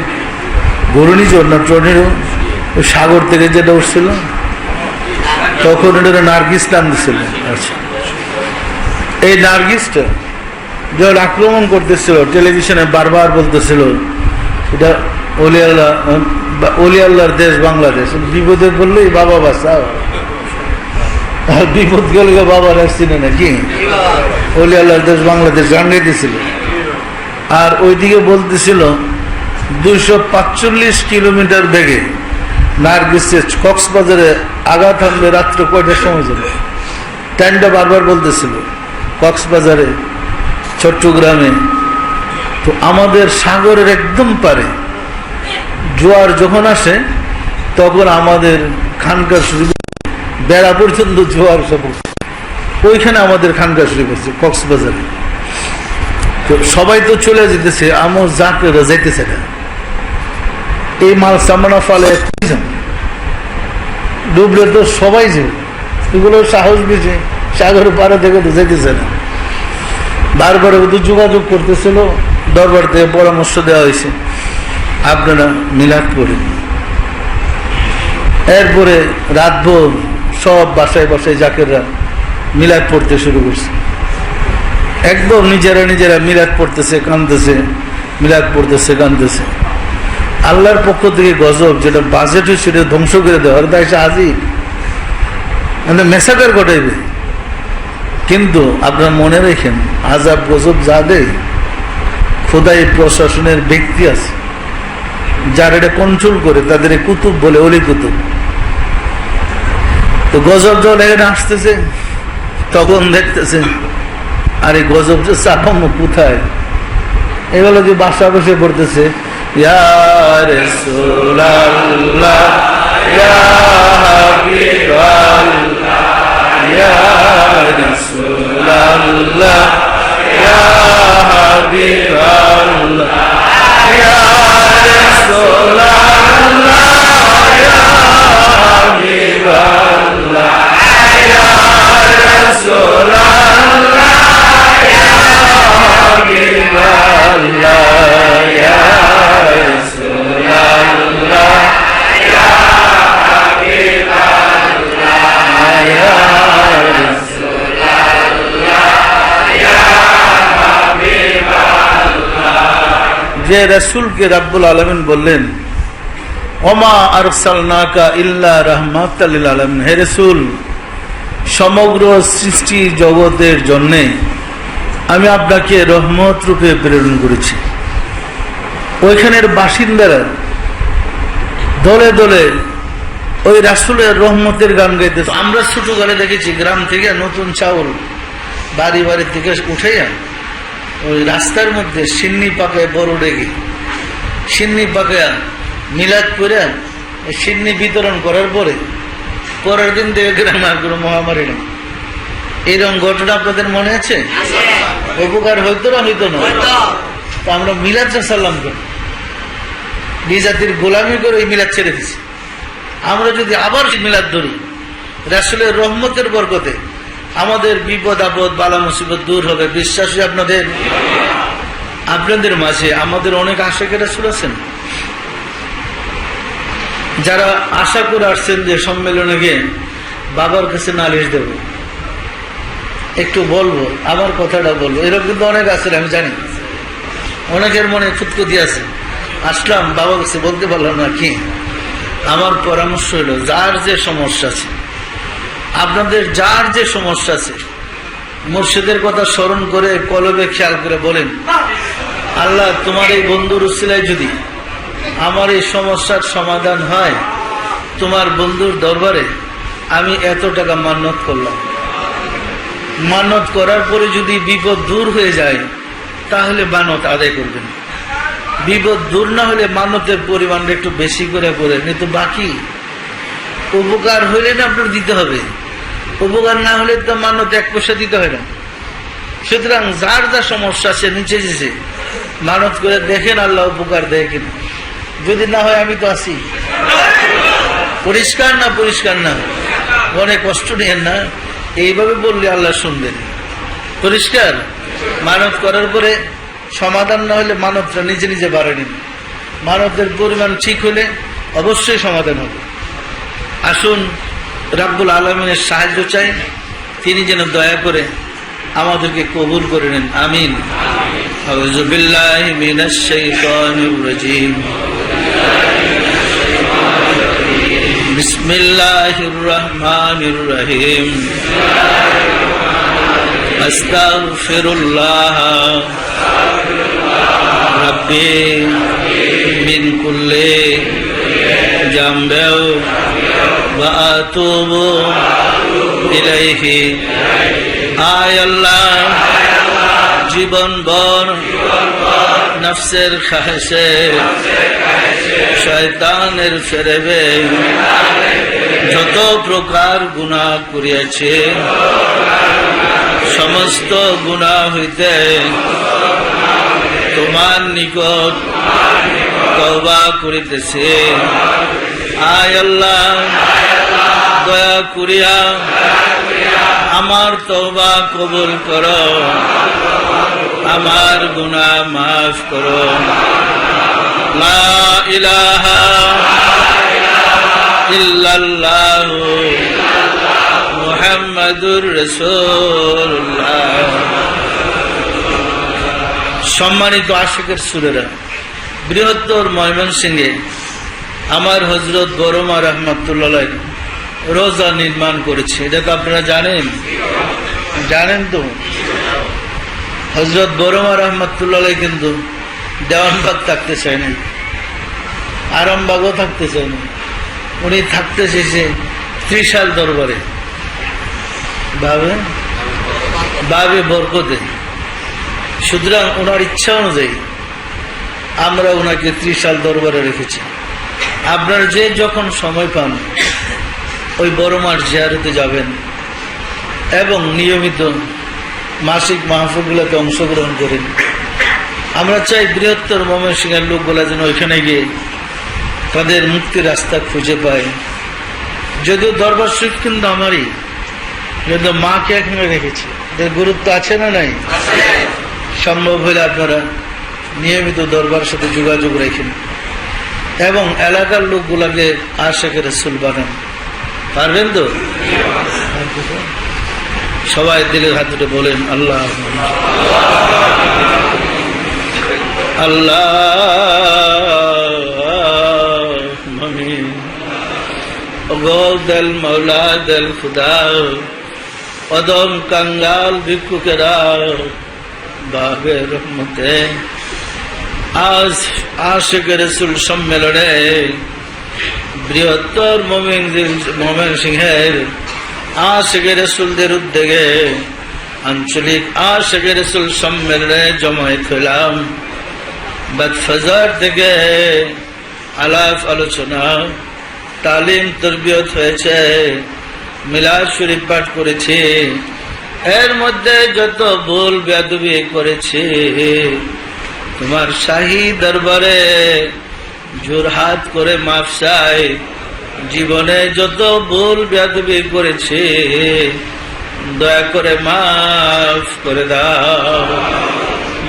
ঘূর্ণিঝড় না টর্নেডো, ওই সাগর থেকে যেটা উঠছিল, তখন এটা নার্গিস নাম দিছিল। আচ্ছা, এই নার্গিসটা যখন আক্রমণ করতেছিল, টেলিভিশনে বারবার বলতেছিল এটা অলি আল্লাহর দেশ বাংলাদেশ, বিপদে বললেই বাবা বাঁচাও, আর বিপদ গেলে বাবার আসছিল নাকি, অলি আল্লাহর দেশ বাংলাদেশ গান গাইতেছিল। আর ওইদিকে বলতেছিল 245 কিলোমিটার বেগে নার্গিসে কক্সবাজারে আঘাত হানবে রাত্রে কয়টার সময় যাবে, টাইমটা বারবার বলতেছিল। কক্সবাজারে, চট্টগ্রামে, তো আমাদের সাগরের একদম পারে জোয়ার যখন আসে তখন আমাদের খানকা শরীফ বেড়া পর্যন্ত জোয়ার সব, ওইখানে আমাদের খানকা শরীফ আছে কক্সবাজারে। তো সবাই তো চলে যেতেছে, আমার যাত্রীরা যাইতেছে না। এই মাল সামানা ফালে ডুবলে তো সবাই যাবে, এগুলো সাহস বেশি, সাগরের পাড়ে থেকে তো যেতেছে না। বারবার ওদের যোগাযোগ করতেছিল, দরবার থেকে পরামর্শ দেওয়া হয়েছে আপনারা মিলাদ পড়েন। এরপরে রাতভর সব বাসায় বাসায় জাকেররা মিলাদ পড়তে শুরু করছে। একদম নিজেরা মিলাদ পড়তেছে, কাঁদতেছে, মিলাদ পড়তেছে, কাঁদতেছে। আল্লাহর পক্ষ থেকে গজব, যেটা বাজেট সেটা ধ্বংস করে দেওয়ার দায় আজিব, মানে মেসাকার ঘটাইবে। কিন্তু আপনারা মনে রেখেন, আজাব গজব যা দেয়, খোদাই প্রশাসনের ব্যক্তি আছে যারা এটা কন্ট্রোল করে, তাদের কুতুব বলে, অলি কুতুব। তো গজব যখন এখানে আসতেছে তখন দেখতেছে আর এই গজব যে চাপানো কোথায়, এগুলো যে বাসা বসে পড়তেছে, ইয়া রাসূলুল্লাহ ইয়া হাবিবাল্লাহ ইয়া রাসূলুল্লাহ ইয়া হাবিবাল্লাহ ইয়া রাসূলুল্লাহ ইয়া হাবিবাল্লাহ ইয়া রাসূলুল্লাহ ইয়া হাবিবাল্লাহ ইয়া রাসূলুল্লাহ ইয়া হাবিবাল্লাহ ইয়া যে রাসূলকে রব্বুল আলামিন বললেন, ওমা আরসালনাকা ইল্লা রাহমাতাল লিল আলামিন, হে রাসূল, সমগ্র সৃষ্টি জগতের জন্য আমি আপনাকে রহমত রূপে প্রেরণ করেছি। ওইখানের বাসিন্দারা দলে দলে ওই রাসূলের রহমতের গান গাইতেছে। আমরা ছোটকালে দেখেছি গ্রাম থেকে নতুন চাউল বাড়ি বাড়ি থেকে উঠাইয়া ওই রাস্তার মধ্যে সিন্নি পাকায়, বড় ডেকে সিন্নি পাকায়া মিলাদ করে সিন্নি বিতরণ করার পরে পরের দিন থেকে গ্রামে আর কোনো মহামারী নেই। এইরকম ঘটনা আপনাদের মনে আছে? উপকার হইতো না হইতো না? তা আমরা মিলাদ সাল্লাম করি, বিজাতির গোলামি করে ওই মিলাদ ছেড়ে দিছি। আমরা যদি আবার মিলাদ ধরি, রাসূলের রহমতের বরকতে আমাদের বিপদ আপদ বালা মুসিবত দূর হবে। বিশ্বাসী আপনাদের মাঝে আমাদের অনেক আশিক রাসূল আছেন যারা আশা করে আসছেন যে সম্মেলনে গিয়ে বাবার কাছে নালিশ দেব, একটু বলবো, আমার কথাটা বলবো, এরকম কিন্তু অনেক আছেন আমি জানি। অনেকের মনে খুঁতখুতি আছে, আসলাম বাবা কাছে বলতে পারলাম না কি। আমার পরামর্শ হলো, যার যে সমস্যা আছে, আপনাদের যার যে সমস্যা আছে, মুর্শিদের কথা স্মরণ করে কলবে খেয়াল করে বলেন, আল্লাহ তোমার এই বন্ধুর উসিলায় যদি আমার এই সমস্যার সমাধান হয়, তোমার বন্ধুর দরবারে আমি এত টাকা মান্নত করলাম। মান্নত করার পরে যদি বিপদ দূর হয়ে যায় তাহলে মানত আদায় করবেন। বিপদ দূর না হলে মানতের পরিমাণটা একটু বেশি করে করেন, কিন্তু বাকি উপকার হইলে না আপনার দিতে হবে, উপকার না হলে তো মানত 1 পয়সা দিতে হয় না। সুতরাং যার যা সমস্যা আছে নিচে যেছে মানত করে দেখেন আল্লাহ উপকার দেয় কিনা। যদি না হয় আমি তো আছি। পরিষ্কার না? পরিষ্কার না? মনে কষ্ট নিয়েন না, এইভাবে বললে আল্লাহ শুনবেন। পরিষ্কার? মানত করার পরে সমাধান না হলে মানতটা নিজে নিজে বাড়ে নিন। মানতের পরিমাণ ঠিক হলে অবশ্যই সমাধান হবে। আসুন রাব্বুল আলামিনের সাহায্য চাই, তিনি যেন দয়া করে আমাদেরকে কবুল করে নেন। আমিন। আউযু বিল্লাহি মিনাশ শাইতানির রাজীম। বিসমিল্লাহির রহমানির রহিম। আস্তাগফিরুল্লাহ রাব্বি মিন কুল্লি জামবিন ওয়া আতুবু ইলাইহি। আয় আল্লাহ, জীবন ভর নফসের খাহেশে, শয়তানের ফেরেবে যত প্রকার গুনাহ করিয়াছে, সমস্ত গুনাহ হইতে তোমার নিকট তওবা করিতেছে। আয় আল্লাহ, দয়া করিয়া আমার তওবা কবুল করো, আমার গুনাহ মাফ করো। লা ইলাহা ইল্লাল্লাহ মুহাম্মাদুর রাসূলুল্লাহ। সম্মানিত আশিকের সুরেরা, বৃহত্তর ময়মনসিংহে আমার হযরত বড়মা রাহমাতুল্লাহ রোজা নির্মাণ করেছে। এটা তো আপনারা জানেন, জানেন তো। হযরত বড়মা রাহমাতুল্লাহ কিন্তু দেওয়ানবাগ থাকতে চায় না, আরামবাগও থাকতে চায় না, উনি থাকতে চেয়েছে ত্রিশাল দরবারে, বাবে বরকতে। সুতরাং ওনার ইচ্ছা অনুযায়ী আমরা ওনাকে ত্রিশাল দরবারে রেখেছি। আপনারা যে যখন সময় পান ওই বড়মার জিয়ারতে যাবেন এবং নিয়মিত মাসিক মাহফিলগুলোতে অংশগ্রহণ করেন। আমরা চাই বৃহত্তর ময়মনসিংহের লোকগুলা যেন ওইখানে গিয়ে তাদের মুক্তির রাস্তা খুঁজে পায়। যদিও দরবার শরীফ কিন্তু আমারই, কিন্তু মাকে এখানে রেখেছি, এর গুরুত্ব আছে না নাই? সম্ভব হলে আপনারা নিয়মিত দরবার সাথে যোগাযোগ রাখেন এবং এলাকার লোকগুলাকে আশিকে রাসূল বানান। পারবেন তো? সবাই দিলের হাত দুটো বলেন আল্লাহ আল্লাহ। আমিন। গোদল মৌলা দল খুদা, অদম কাঙ্গাল ভিক্ষুকেরা বাবে রহমতে, আজ আশিকে রাসূল সম্মেলনে বৃহত্তর ময়মনসিংহের আশিকে রাসূলদের উদ্যোগে আঞ্চলিক আশিকে রাসূল সম্মেলনে জমায়েত হলাম। বাদফাজার থেকে আলাপ আলোচনা, তালিম তরবিয়ত হয়েছে, মিলাদ শরীফ পাঠ করেছি। এর মধ্যে যত ভুল বেয়াদবি করেছি তোমার শাহী দরবারে জোরহাত করে মাফ চাই। জীবনে যত ভুল বেয়াদবি করেছি দয়া করে মাফ করে দাও,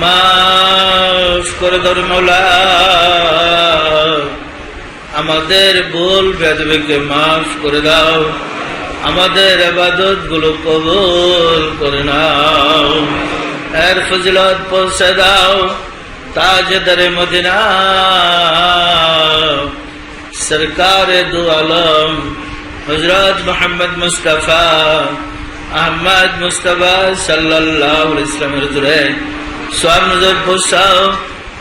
মাফ করে দাও মওলা। আমাদের ভুল বেয়াদবিকে মাফ করে দাও, আমাদের ইবাদত গুলো কবুল করে নাও, এর ফজিলত পৌঁছে দাও। ताजदर मदीना सरकार दो आलम हजरत मोहम्मद मुस्तफा अहमद मुस्तफा सल्लल्लाहु अलैहि वसल्लम হুজুরে সওয়াব নজর পোষাও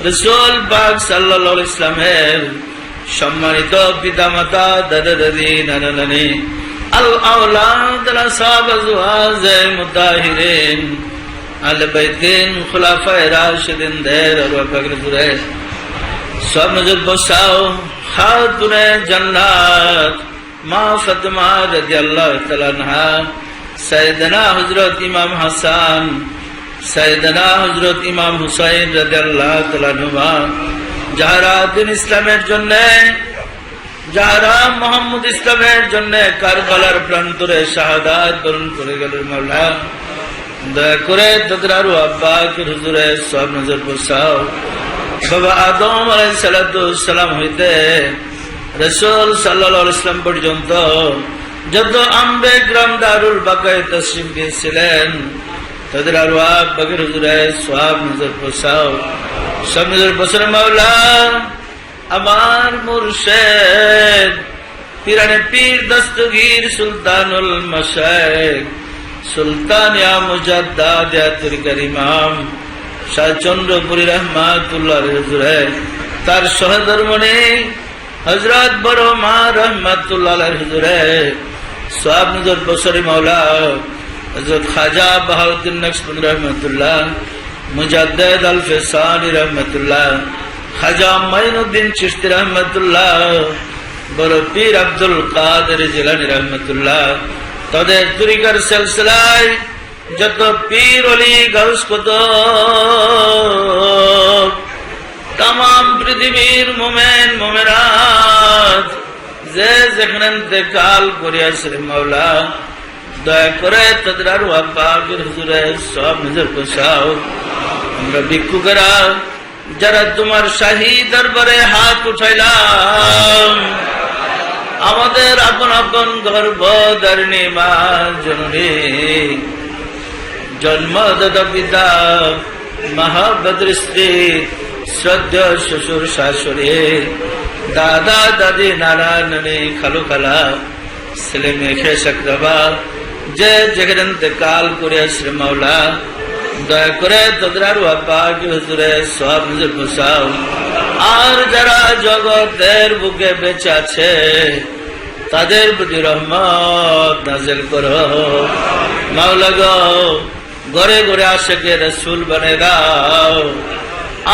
রাসূল পাক সাল্লাল্লাহু আলাইহি ওয়াসাল্লামের সম্মানিত পিতামাতা দাদা দাদি নানা নানি আল আওলাদ আল আসহাব আজওয়াজ মুতাহিরিন আহলে বাইতিন খুলাফায়ে রাশিদিন দের আর পাকের হুজুরে সওয়াব নজর পোষাও খাতুনে জান্নাত মা ফাতেমা রাদিয়াল্লাহু তাআলা আনহা सैयदना हजरत इमाम हसन सैयदना हजरत इमाम हुसैन রাদিয়াল্লাহু তাআলা আনহুমা যারা দিন ইসলামের জন্য যারা মুহাম্মদ ইসলামের জন্য কারবালার প্রান্তরে শাহাদাত বরণ করে গেলেন মাওলা দয়া করে তাদের আরো আব্বাকে হুজুরে সওয়াব নজর পোষাও বাবা আদম আলাইহিস সালাতু সালাম হইতে রাসূল সাল্লাল্লাহু আলাইহি ওয়াসাল্লাম পর্যন্ত যত আম্বে গ্রাম দারুল বাকায়ে তশরিফ দিয়েছিলেন তাদের আরওয়াহ বাকের হুজুরে সওয়াব নজর পোষাও সওয়াব নজর পোষাও মাওলা আমার মুর্শিদ পীরানে পীর দস্তগীর সুলতানুল মাশায়েখ সুলতান ইয়া মুজাদ্দাদ ইয়া তরিকার ইমাম শাহ চন্দ্রপুরী রহমাতুল্লাহ আলাইহি হুজুরে তার সহধর্মণি হযরত বড় মা রহমাতুল্লাহ আলাইহি হুজুরে সওয়াব নজর বসরি মাওলা হযরত খাজা বাহাউদ্দিন নকশবন্দি রহমাতুল্লাহ মুজাদ্দিদ আল ফিসানি রহমাতুল্লাহ খাজা মাইনুদ্দিন চিশতি রহমাতুল্লাহ বড় পীর আব্দুল কাদের জিলানী রহমাতুল্লাহ তাদের তরিকার সিলসিলায় যত পীর ওলি গাউস কুতুব तमाम পৃথিবীর মুমিন মুমিনাত যে যেখানে ইন্তেকাল করিয়াছে মাওলা দয়া করে তাদের আরওয়াহ পাকের হুজুরে সওয়াব নজর পোষাও আমরা ভিক্ষুকেরা যারা তোমার শাহী দরবারে হাত উঠাইলাম আমাদের আপন আপন গর্ভধারিণী মা জননী জন্মদাতা পিতা মহাবদ্র স্ত্রী শ্রদ্ধা শ্বশুর শাশুড়ি দাদা দাদি নানা নানি খালু খালা ছেলে মেয়ে খেসাকরাবা যে যেখানে ইন্তেকাল করিয়াছে মাওলা দয়া করে তাদের আরওয়াহ পাকের হুজুরে সওয়াব নজর পোষাও আর যারা জগতের বুকে বেঁচে আছে তাদের প্রতি রহমত নাযিল করো মাওলা গো ঘরে ঘরে আশিকে রাসূল বানিয়ে দাও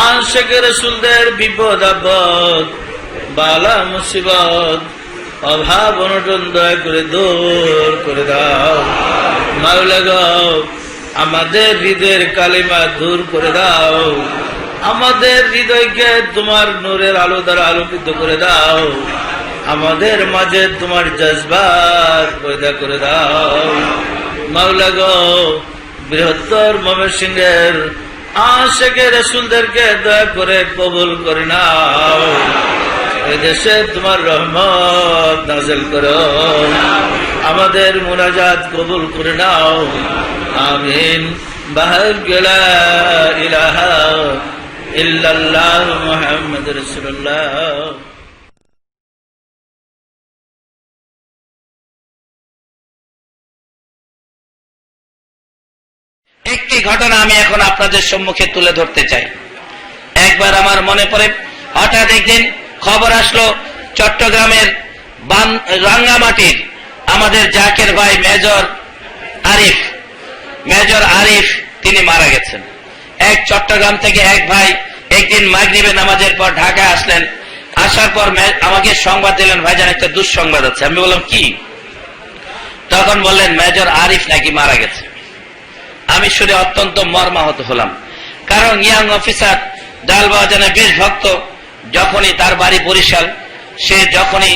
আশিকে রাসূলদের বিপদ আপদ বালা মুসিবত অভাব অনটন দয়া করে দূর করে দাও মাওলা গো আমাদের হৃদয়ের কালিমা দূর করে দাও আমাদের হৃদয়কে তোমার নূরের আলো দ্বারা আলোকিত করে দাও আমাদের মাঝে তোমার জজবাত পয়দা করে দাও মাওলা গো বৃহত্তর ময়মনসিংহের আশিকে রাসূলদেরকে দয়া করে কবুল করে নাও এই দেশে তোমার রহমত নাযিল করো আমাদের মুনাজাত কবুল করে নাও আমিন বাহাগ লা ইলাহা ইল্লাল্লাহ মুহাম্মাদুর রাসূলুল্লাহ। একটি ঘটনা আমি এখন আপনাদের সম্মুখে তুলে ধরতে চাই। একবার আমার মনে পড়ে, হঠাৎ একদিন খবর আসলো চট্টগ্রামের রাঙ্গামাটির আমাদের জাকের ভাই মেজর আরিফ তিনি মারা গেছেন। এক চট্টগ্রাম থেকে এক ভাই একদিন মাগরিবের নামাজের পর ঢাকায় আসলেন। আসার পর আমাকে সংবাদ দিলেন, ভাইজান একটা দুঃসংবাদ আছে। আমি বললাম কি? তখন বললেন মেজর আরিফ নাকি মারা গেছে। আমি শুনে অত্যন্ত মর্মাহত হলাম, কারণ ইয়াং অফিসার ডালবাজানের বীর ভক্ত, যখনই তার বাড়ি বরিশাল, সে যখনই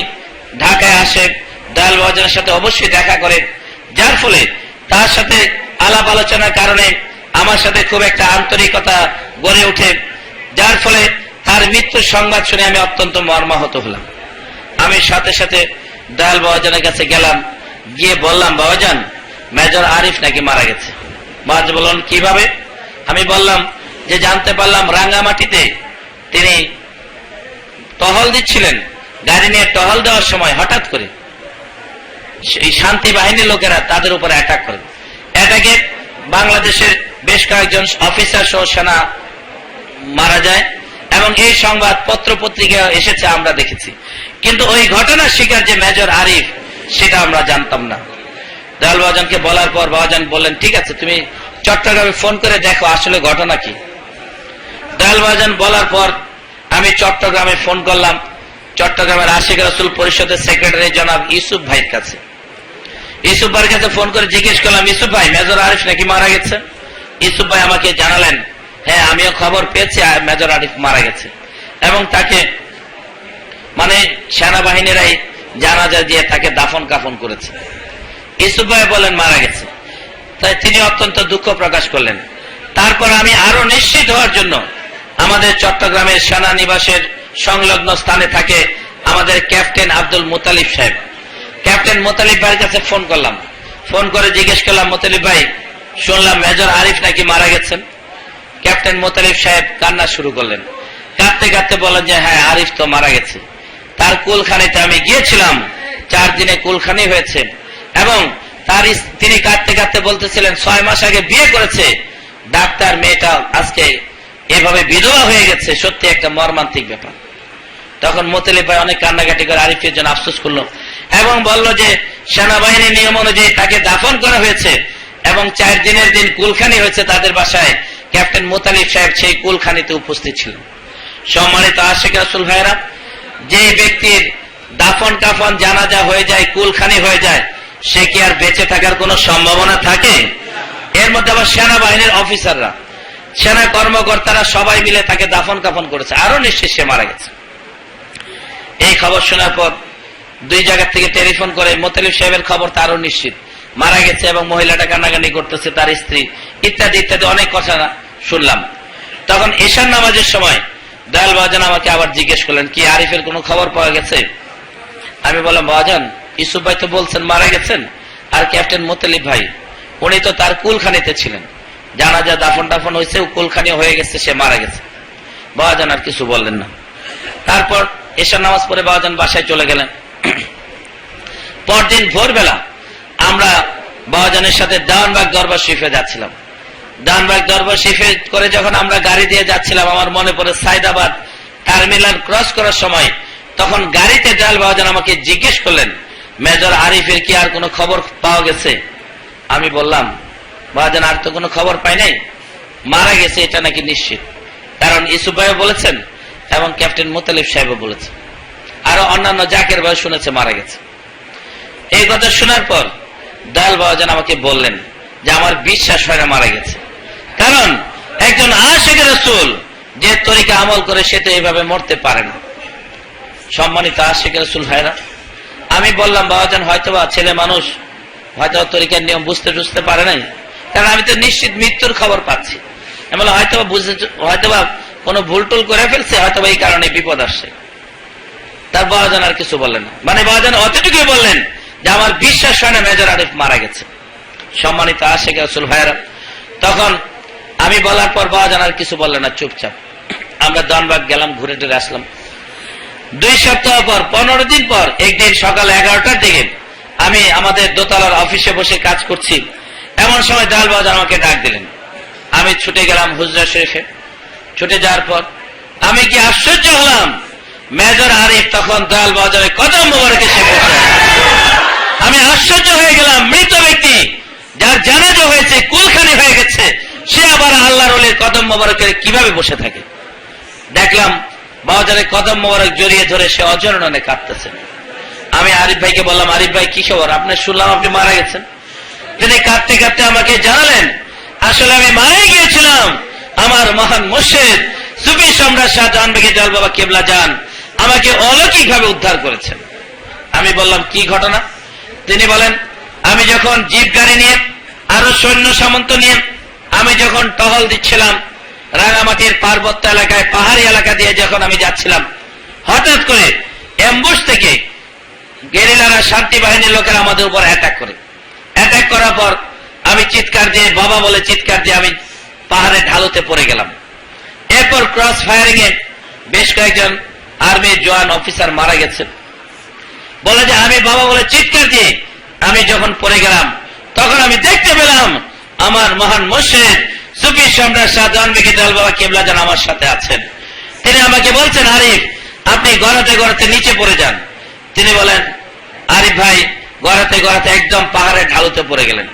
ঢাকায় আসে ডালবাজানের সাথে অবশ্যই দেখা করে, যার ফলে তার সাথে আলাপ আলোচনার কারণে আমার সাথে খুব একটা আন্তরিকতা গড়ে ওঠে, যার ফলে তার মৃত্যুর সংবাদ শুনে আমি অত্যন্ত মর্মাহত হলাম। আমি সাথে সাথে ডালবাজানের কাছে গেলাম, গিয়ে বললাম, বাবাজান মেজর আরিফ নাকি মারা গেছে। বাবা বললেন কিভাবে? আমি বললাম, যে জানতে পারলাম রাঙ্গামাটিতে তিনি টহল দিচ্ছিলেন, গাড়ি নিয়ে টহল দেওয়ার সময় হঠাৎ করে এই শান্তি বাহিনীর লোকেরা তাদের উপর অ্যাটাক করে। অ্যাটাকে বাংলাদেশের বেশ কয়েকজন অফিসার সহ সেনা মারা যায় এবং এই সংবাদ পত্র পত্রিকায় এসেছে, আমরা দেখেছি। কিন্তু ওই ঘটনার শিকার যে মেজর আরিফ, সেটা আমরা জানতাম না। দয়াল বাবাজানকে বলার পর বাবাজান বললেন, ঠিক আছে তুমি চট্টগ্রামে ফোন করে দেখো আসলে ঘটনা কি। দয়াল বাবাজান বলার পর আমি চট্টগ্রামে ফোন করলাম, চট্টগ্রামের আশিক রাসূল পরিষদের সেক্রেটারি জনাব ইউসুফ ভাইয়ের কাছে। ইউসুফ ভাইয়ের কাছে ফোন করে জিজ্ঞেস করলাম, ইউসুফ ভাই মেজর আরিফ নাকি মারা গেছে? ইউসুফ ভাই আমাকে জানালেন, হ্যাঁ আমিও খবর পেয়েছি মেজর আরিফ মারা গেছে এবং তাকে মানে সেনাবাহিনীরাই জানাজা দিয়ে তাকে দাফন কাফন করেছে। ইউসুফ ভাই বলেন মারা গেছে, তাই তিনি অত্যন্ত দুঃখ প্রকাশ করলেন। তারপর আমি আরো নিশ্চিত হওয়ার জন্য আমাদের চট্টগ্রামের সেনানিবাসের সংলগ্ন স্থানে থাকে আমাদের ক্যাপ্টেন আব্দুল মুতালিব সাহেব, ক্যাপ্টেন মুতালিব ভাইয়ের কাছে ফোন করলাম। ফোন করে জিজ্ঞেস করলাম, মুতালিব ভাই শুনলাম মেজর আরিফ নাকি মারা গেছেন। ক্যাপ্টেন মুতালিব সাহেব কান্না শুরু করলেন, কাঁদতে কাঁদতে বলেন যে হ্যাঁ আরিফ তো মারা গেছে, তার কুলখানিতে আমি গিয়েছিলাম, 4 দিনে কুলখানি হয়েছে এবং তার তিনি কাঁদতে কাঁদতে বলতেছিলেন 6 মাস আগে বিয়ে করেছে, ডাক্তার মেয়েটা আজকে এভাবে বিধবা হয়ে গেছে, সত্যি একটা মর্মান্তিক ব্যাপার। তখন মুতালিব ভাই অনেক কান্নাকাটি করে আরিফের জন্য আফসোস করলো এবং বলল যে সেনাবাহিনীর নিয়ম অনুযায়ী তাকে দাফন করা হয়েছে এবং 4 দিনের দিন কুলখানি হয়েছে তাদের বাসায়। ক্যাপ্টেন মুতালিব সাহেব সেই কুলখানিতে উপস্থিত ছিলেন। সম্মানিত আশিক রাসূল ভাইরা, যে ব্যক্তির দাফন কাফন জানাজা হয়ে যায়, কুলখানি হয়ে যায়, সে কি আর বেঁচে থাকার কোনো সম্ভাবনা থাকে? এর মধ্যে আবার সেনাবাহিনীর অফিসাররা, সেনা কর্মকর্তারা সবাই মিলে তাকে দাফন কাফন করেছে, আরো নিশ্চিত সে মারা গেছে। এই খবর শোনার পর 2 জায়গা থেকে টেলিফোন করে মুতালিব সাহেবের খবর তারও নিশ্চিত মারা গেছে এবং মহিলাটা কান্নাকানি করতেছে, তার স্ত্রী, ইত্যাদি ইত্যাদি অনেক কথা শুনলাম। তখন এশার নামাজের সময় দয়াল বাবাজান আমাকে আবার জিজ্ঞেস করলেন, কি আরিফের কোনো খবর পাওয়া গেছে? আমি বললাম, বাবাজান ইউসুফ ভাই তো বলছেন মারা গেছেন, আর ক্যাপ্টেন মুতালিব ভাই উনি তো তার কুলখানিতে ছিলেন, জানাজা দাফন টাফন হয়েছে, কুলখানি হয়ে গেছে, সে মারা গেছে। বাবাজান আর কিছু বললেন না। তারপর এশার নামাজ পড়ে বাবাজান বাসায় চলে গেলেন। পরদিন ভোরবেলা আমরা বাবাজানের সাথে দেওয়ানবাগ দরবার শরীফে যাচ্ছিলাম। দেওয়ানবাগ দরবার শরীফে করে যখন আমরা গাড়ি দিয়ে যাচ্ছিলাম, আমার মনে পড়ে সাইদাবাদ টার্মিনাল ক্রস করার সময় তখন গাড়িতে দয়াল বাবাজান আমাকে জিজ্ঞেস করলেন, মেজর আরিফের কি আর কোনো খবর পাওয়া গেছে? আমি বললাম, বাবাজান আর তো কোনো খবর পাই নাই, মারা গেছে এটা নাকি নিশ্চিত, কারণ ইউসুফ ভাইও বলেছেন এবং ক্যাপ্টেন মুতালিব সাহেবও বলেছেন, আরো অন্যান্য জাকের ভাই শুনেছে মারা গেছে। এই কথা শোনার পর দয়াল বাবাজান আমাকে বললেন যে আমার বিশ্বাস হয় না মারা গেছে, কারণ একজন আশিক রাসূল যে তরিকা আমল করে সে তো এইভাবে মরতে পারে না। সম্মানিত আশিক রাসূল ভাইরা, আমি বললাম, বাবাজান হয়তোবা ছেলে মানুষ, হয়তো তরিকার নিয়ম বুঝতে পারে নাই, কারণ আমি তো নিশ্চিত মৃত্যুর খবর পাচ্ছি। আমি বললাম হয়তোবা কোনো ভুল টুল করে ফেলছে, হয়তোবা এই কারণে বিপদ আসছে। তার বাবাজান আর কিছু বললেন না, মানে বাবাজান অতটুকুই বললেন যে আমার বিশ্বাস হয় না মেজর আরিফ মারা গেছে। সম্মানিত আশিক রাসূল ভাইরা, তখন আমি বলার পর বাবাজান আর কিছু বললেন না, চুপচাপ আমরা দেওয়ানবাগ গেলাম, ঘুরে টুরে আসলাম। 2 সপ্তাহ পর 15 দিন পর একদিন সকাল 11টার দিকে আমি আমাদের দোতলার অফিসে বসে কাজ করছি, এমন সময় দয়াল বাবাজান আমাকে ডাক দিলেন। আমি ছুটে গেলাম হুজরা শরীফে। ছুটে যাওয়ার পর আমি কি আশ্চর্য হলাম, মেজর আরিফ তখন দয়াল বাবাজানের কদম মোবারকে এসে বসে। আমি আশ্চর্য হয়ে গেলাম, মৃত ব্যক্তি যার জানাজা হয়েছে, কুলখানি হয়ে গেছে, সে আবার আল্লাহর ওলির কদম মোবারকে কিভাবে বসে থাকে। দেখলাম বাবাজানের কদম মোবারক জড়িয়ে ধরে সে অজরণনে কাঁদতেছে। আমি আরিফ ভাইকে বললাম, আরিফ ভাই কি খবর, আপনি শুনলাম আপনি মারা গেছেন। তিনি কাঁদতে কাঁদতে আমাকে জানালেন, আসলে আমি মারাই গিয়েছিলাম, আমার মহান মুর্শিদ সুফি সম্রাট শাহজাহান বেগে দয়াল বাবা কেবলা জান আমাকে অলৌকিক ভাবে উদ্ধার করেছেন। আমি বললাম, কি ঘটনা? তিনি বলেন, আমি যখন জিপ গাড়ি নিয়ে আরো সৈন্য সামন্ত নিয়ে আমি যখন টহল দিচ্ছিলাম রাঙামাটির পার্বত্য এলাকায়, পাহাড়ি এলাকা দিয়ে যখন আমি যাচ্ছিলাম, হঠাৎ করে অ্যাম্বুশ থেকে গেরিলারা, শান্তি বাহিনীর লোকেরা আমাদের উপর অ্যাটাক করে। অ্যাটাক করার পর আমি চিৎকার দিয়ে, বাবা বলে চিৎকার দিয়ে আমি পাহাড়ে ঢালুতে পড়ে গেলাম। এরপর ক্রস ফায়ারিং এ বেশ কয়েকজন আর্মির জওয়ান অফিসার মারা গেছে। বলে যে আমি বাবা বলে চিৎকার দিয়ে আমি যখন পড়ে গেলাম, তখন আমি দেখতে পেলাম আমার মহান মুর্শিদ সুফি সম্রাট শাহজাহান বেগি দয়াল বাবা কেবলা যেন আমার সাথে আছেন। তিনি আমাকে বলছেন, আরিফ আপনি গড়াতে গড়াতে নিচে পড়ে যান। তিনি বলেন, আরিফ ভাই গড়াতে গড়াতে একদম পাহাড়ের ঢালুতে পড়ে গেলেন।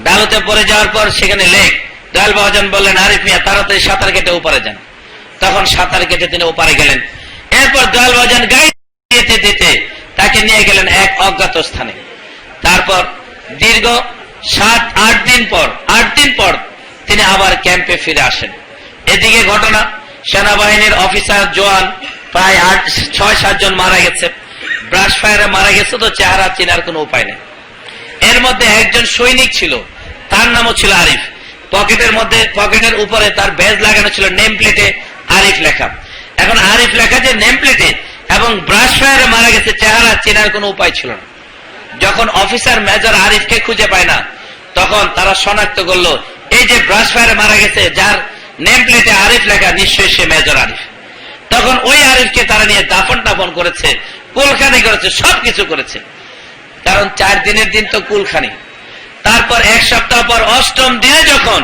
ঢালুতে পড়ে যাওয়ার পর সেখানে লেক। দয়াল বাবাজান বললেন, আরিফ মিয়া তাড়াতাড়ি সাঁতার কেটে ওপারে যান। তখন সাঁতার কেটে তিনি ওপারে গেলেন। এরপর দয়াল বাবাজান গাড়ি দিতে দিতে তাকে নিয়ে গেলেন এক অজ্ঞাত স্থানে। তারপর দীর্ঘ 7-8 দিন পর তিনি আবার ক্যাম্পে ফিরে আসেন। এদিকে ঘটনা, সেনাবাহিনীর অফিসার জওয়ান প্রায় 6-7 জন মারা গেছে। ব্রাশ ফায়ারে মারা গেছে, তো চেহারা চেনার কোনো উপায় নেই। এর মধ্যে একজন সৈনিক ছিল, তার নামও ছিল আরিফ। পকেটের উপরে তার ব্যাজ লাগানো ছিল, নেম প্লেটে আরিফ লেখা। এখন আরিফ লেখা যে নেম প্লেটে এবং ব্রাশ ফায়ারে মারা গেছে, চেহারা চেনার কোনো উপায় ছিল না। যখন অফিসার মেজর আরিফকে খুঁজে পায় না, তখন তারা শনাক্ত করলো এই যে ব্রাশ ফায়ারে মারা গেছে, যার নেম প্লেটে আরিফ লেখা, নিশ্চয়ই সে মেজর আরিফ। তখন ওই আরিফকে তারা নিয়ে দাফন টাফন করেছে, কুলখানি করেছে, সবকিছু করেছে। কারণ 4 দিনের দিন তো কুলখানি। তারপর 1 সপ্তাহ পর 8ম দিনে যখন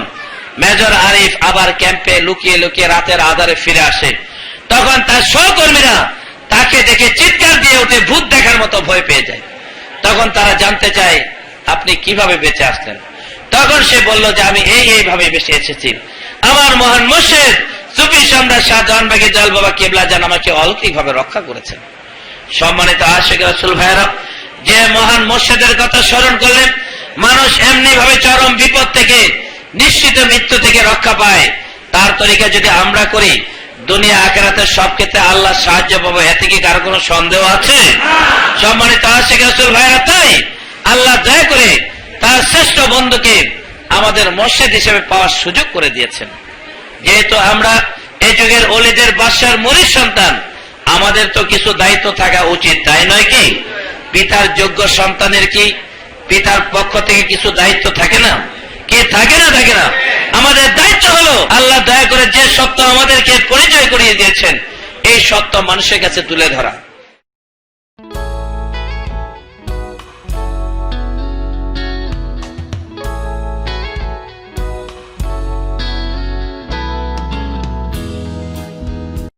মেজর আরিফ আবার ক্যাম্পে লুকিয়ে লুকিয়ে রাতের আধারে ফিরে আসে, তখন তার সহকর্মীরা তাকে দেখে চিৎকার দিয়ে ওঠে, ভূত দেখার মতো ভয় পেয়ে যায়। তখন তারা জানতে চায় আপনি কিভাবে বেঁচে আসলেন। তখন সে বলল যে আমি এইভাবে বেঁচে এসেছি। আমার মহান মুর্শিদ সুফি সম্রাট শাহজাহান বেগি দয়াল বাবা কেবলা যেন আমাকে অলৌকিকভাবে রক্ষা করেছেন। সম্মানিত আশিক রাসূল ভাইরা, যে মহান মুর্শিদের কথা স্মরণ করলেন মানুষ এমনি ভাবে চরম বিপদ থেকে, নিশ্চিত মৃত্যু থেকে রক্ষা পায়। তার তরিকা যদি আমরা করি, দুনিয়া আখিরাতের সব ক্ষেত্রে আল্লাহ সাহায্য পাবো, এতে কি কারো কোনো সন্দেহ আছে? সম্মানিত আশিক রাসূল ভাইরা, তাই আল্লাহ দয়া করে তার শ্রেষ্ঠ বন্ধুকে আমাদের মুর্শিদ হিসেবে পাওয়ার সুযোগ করে দিয়েছেন। যেহেতু আমরা এই যুগের ওলিদের বাদশার মুরিদ সন্তান, আমাদের তো কিছু দায়িত্ব থাকা উচিত, তাই নয় কি? পিতার যোগ্য সন্তানের কি পিতার পক্ষ থেকে কিছু দায়িত্ব থাকে না? কি থাকে না? থাকে না। আমাদের দায়িত্ব হলো আল্লাহ দয়া করে যে সত্য আমাদেরকে পরিচয় করিয়ে দিয়েছেন, এই সত্য মানুষের কাছে তুলে ধরা।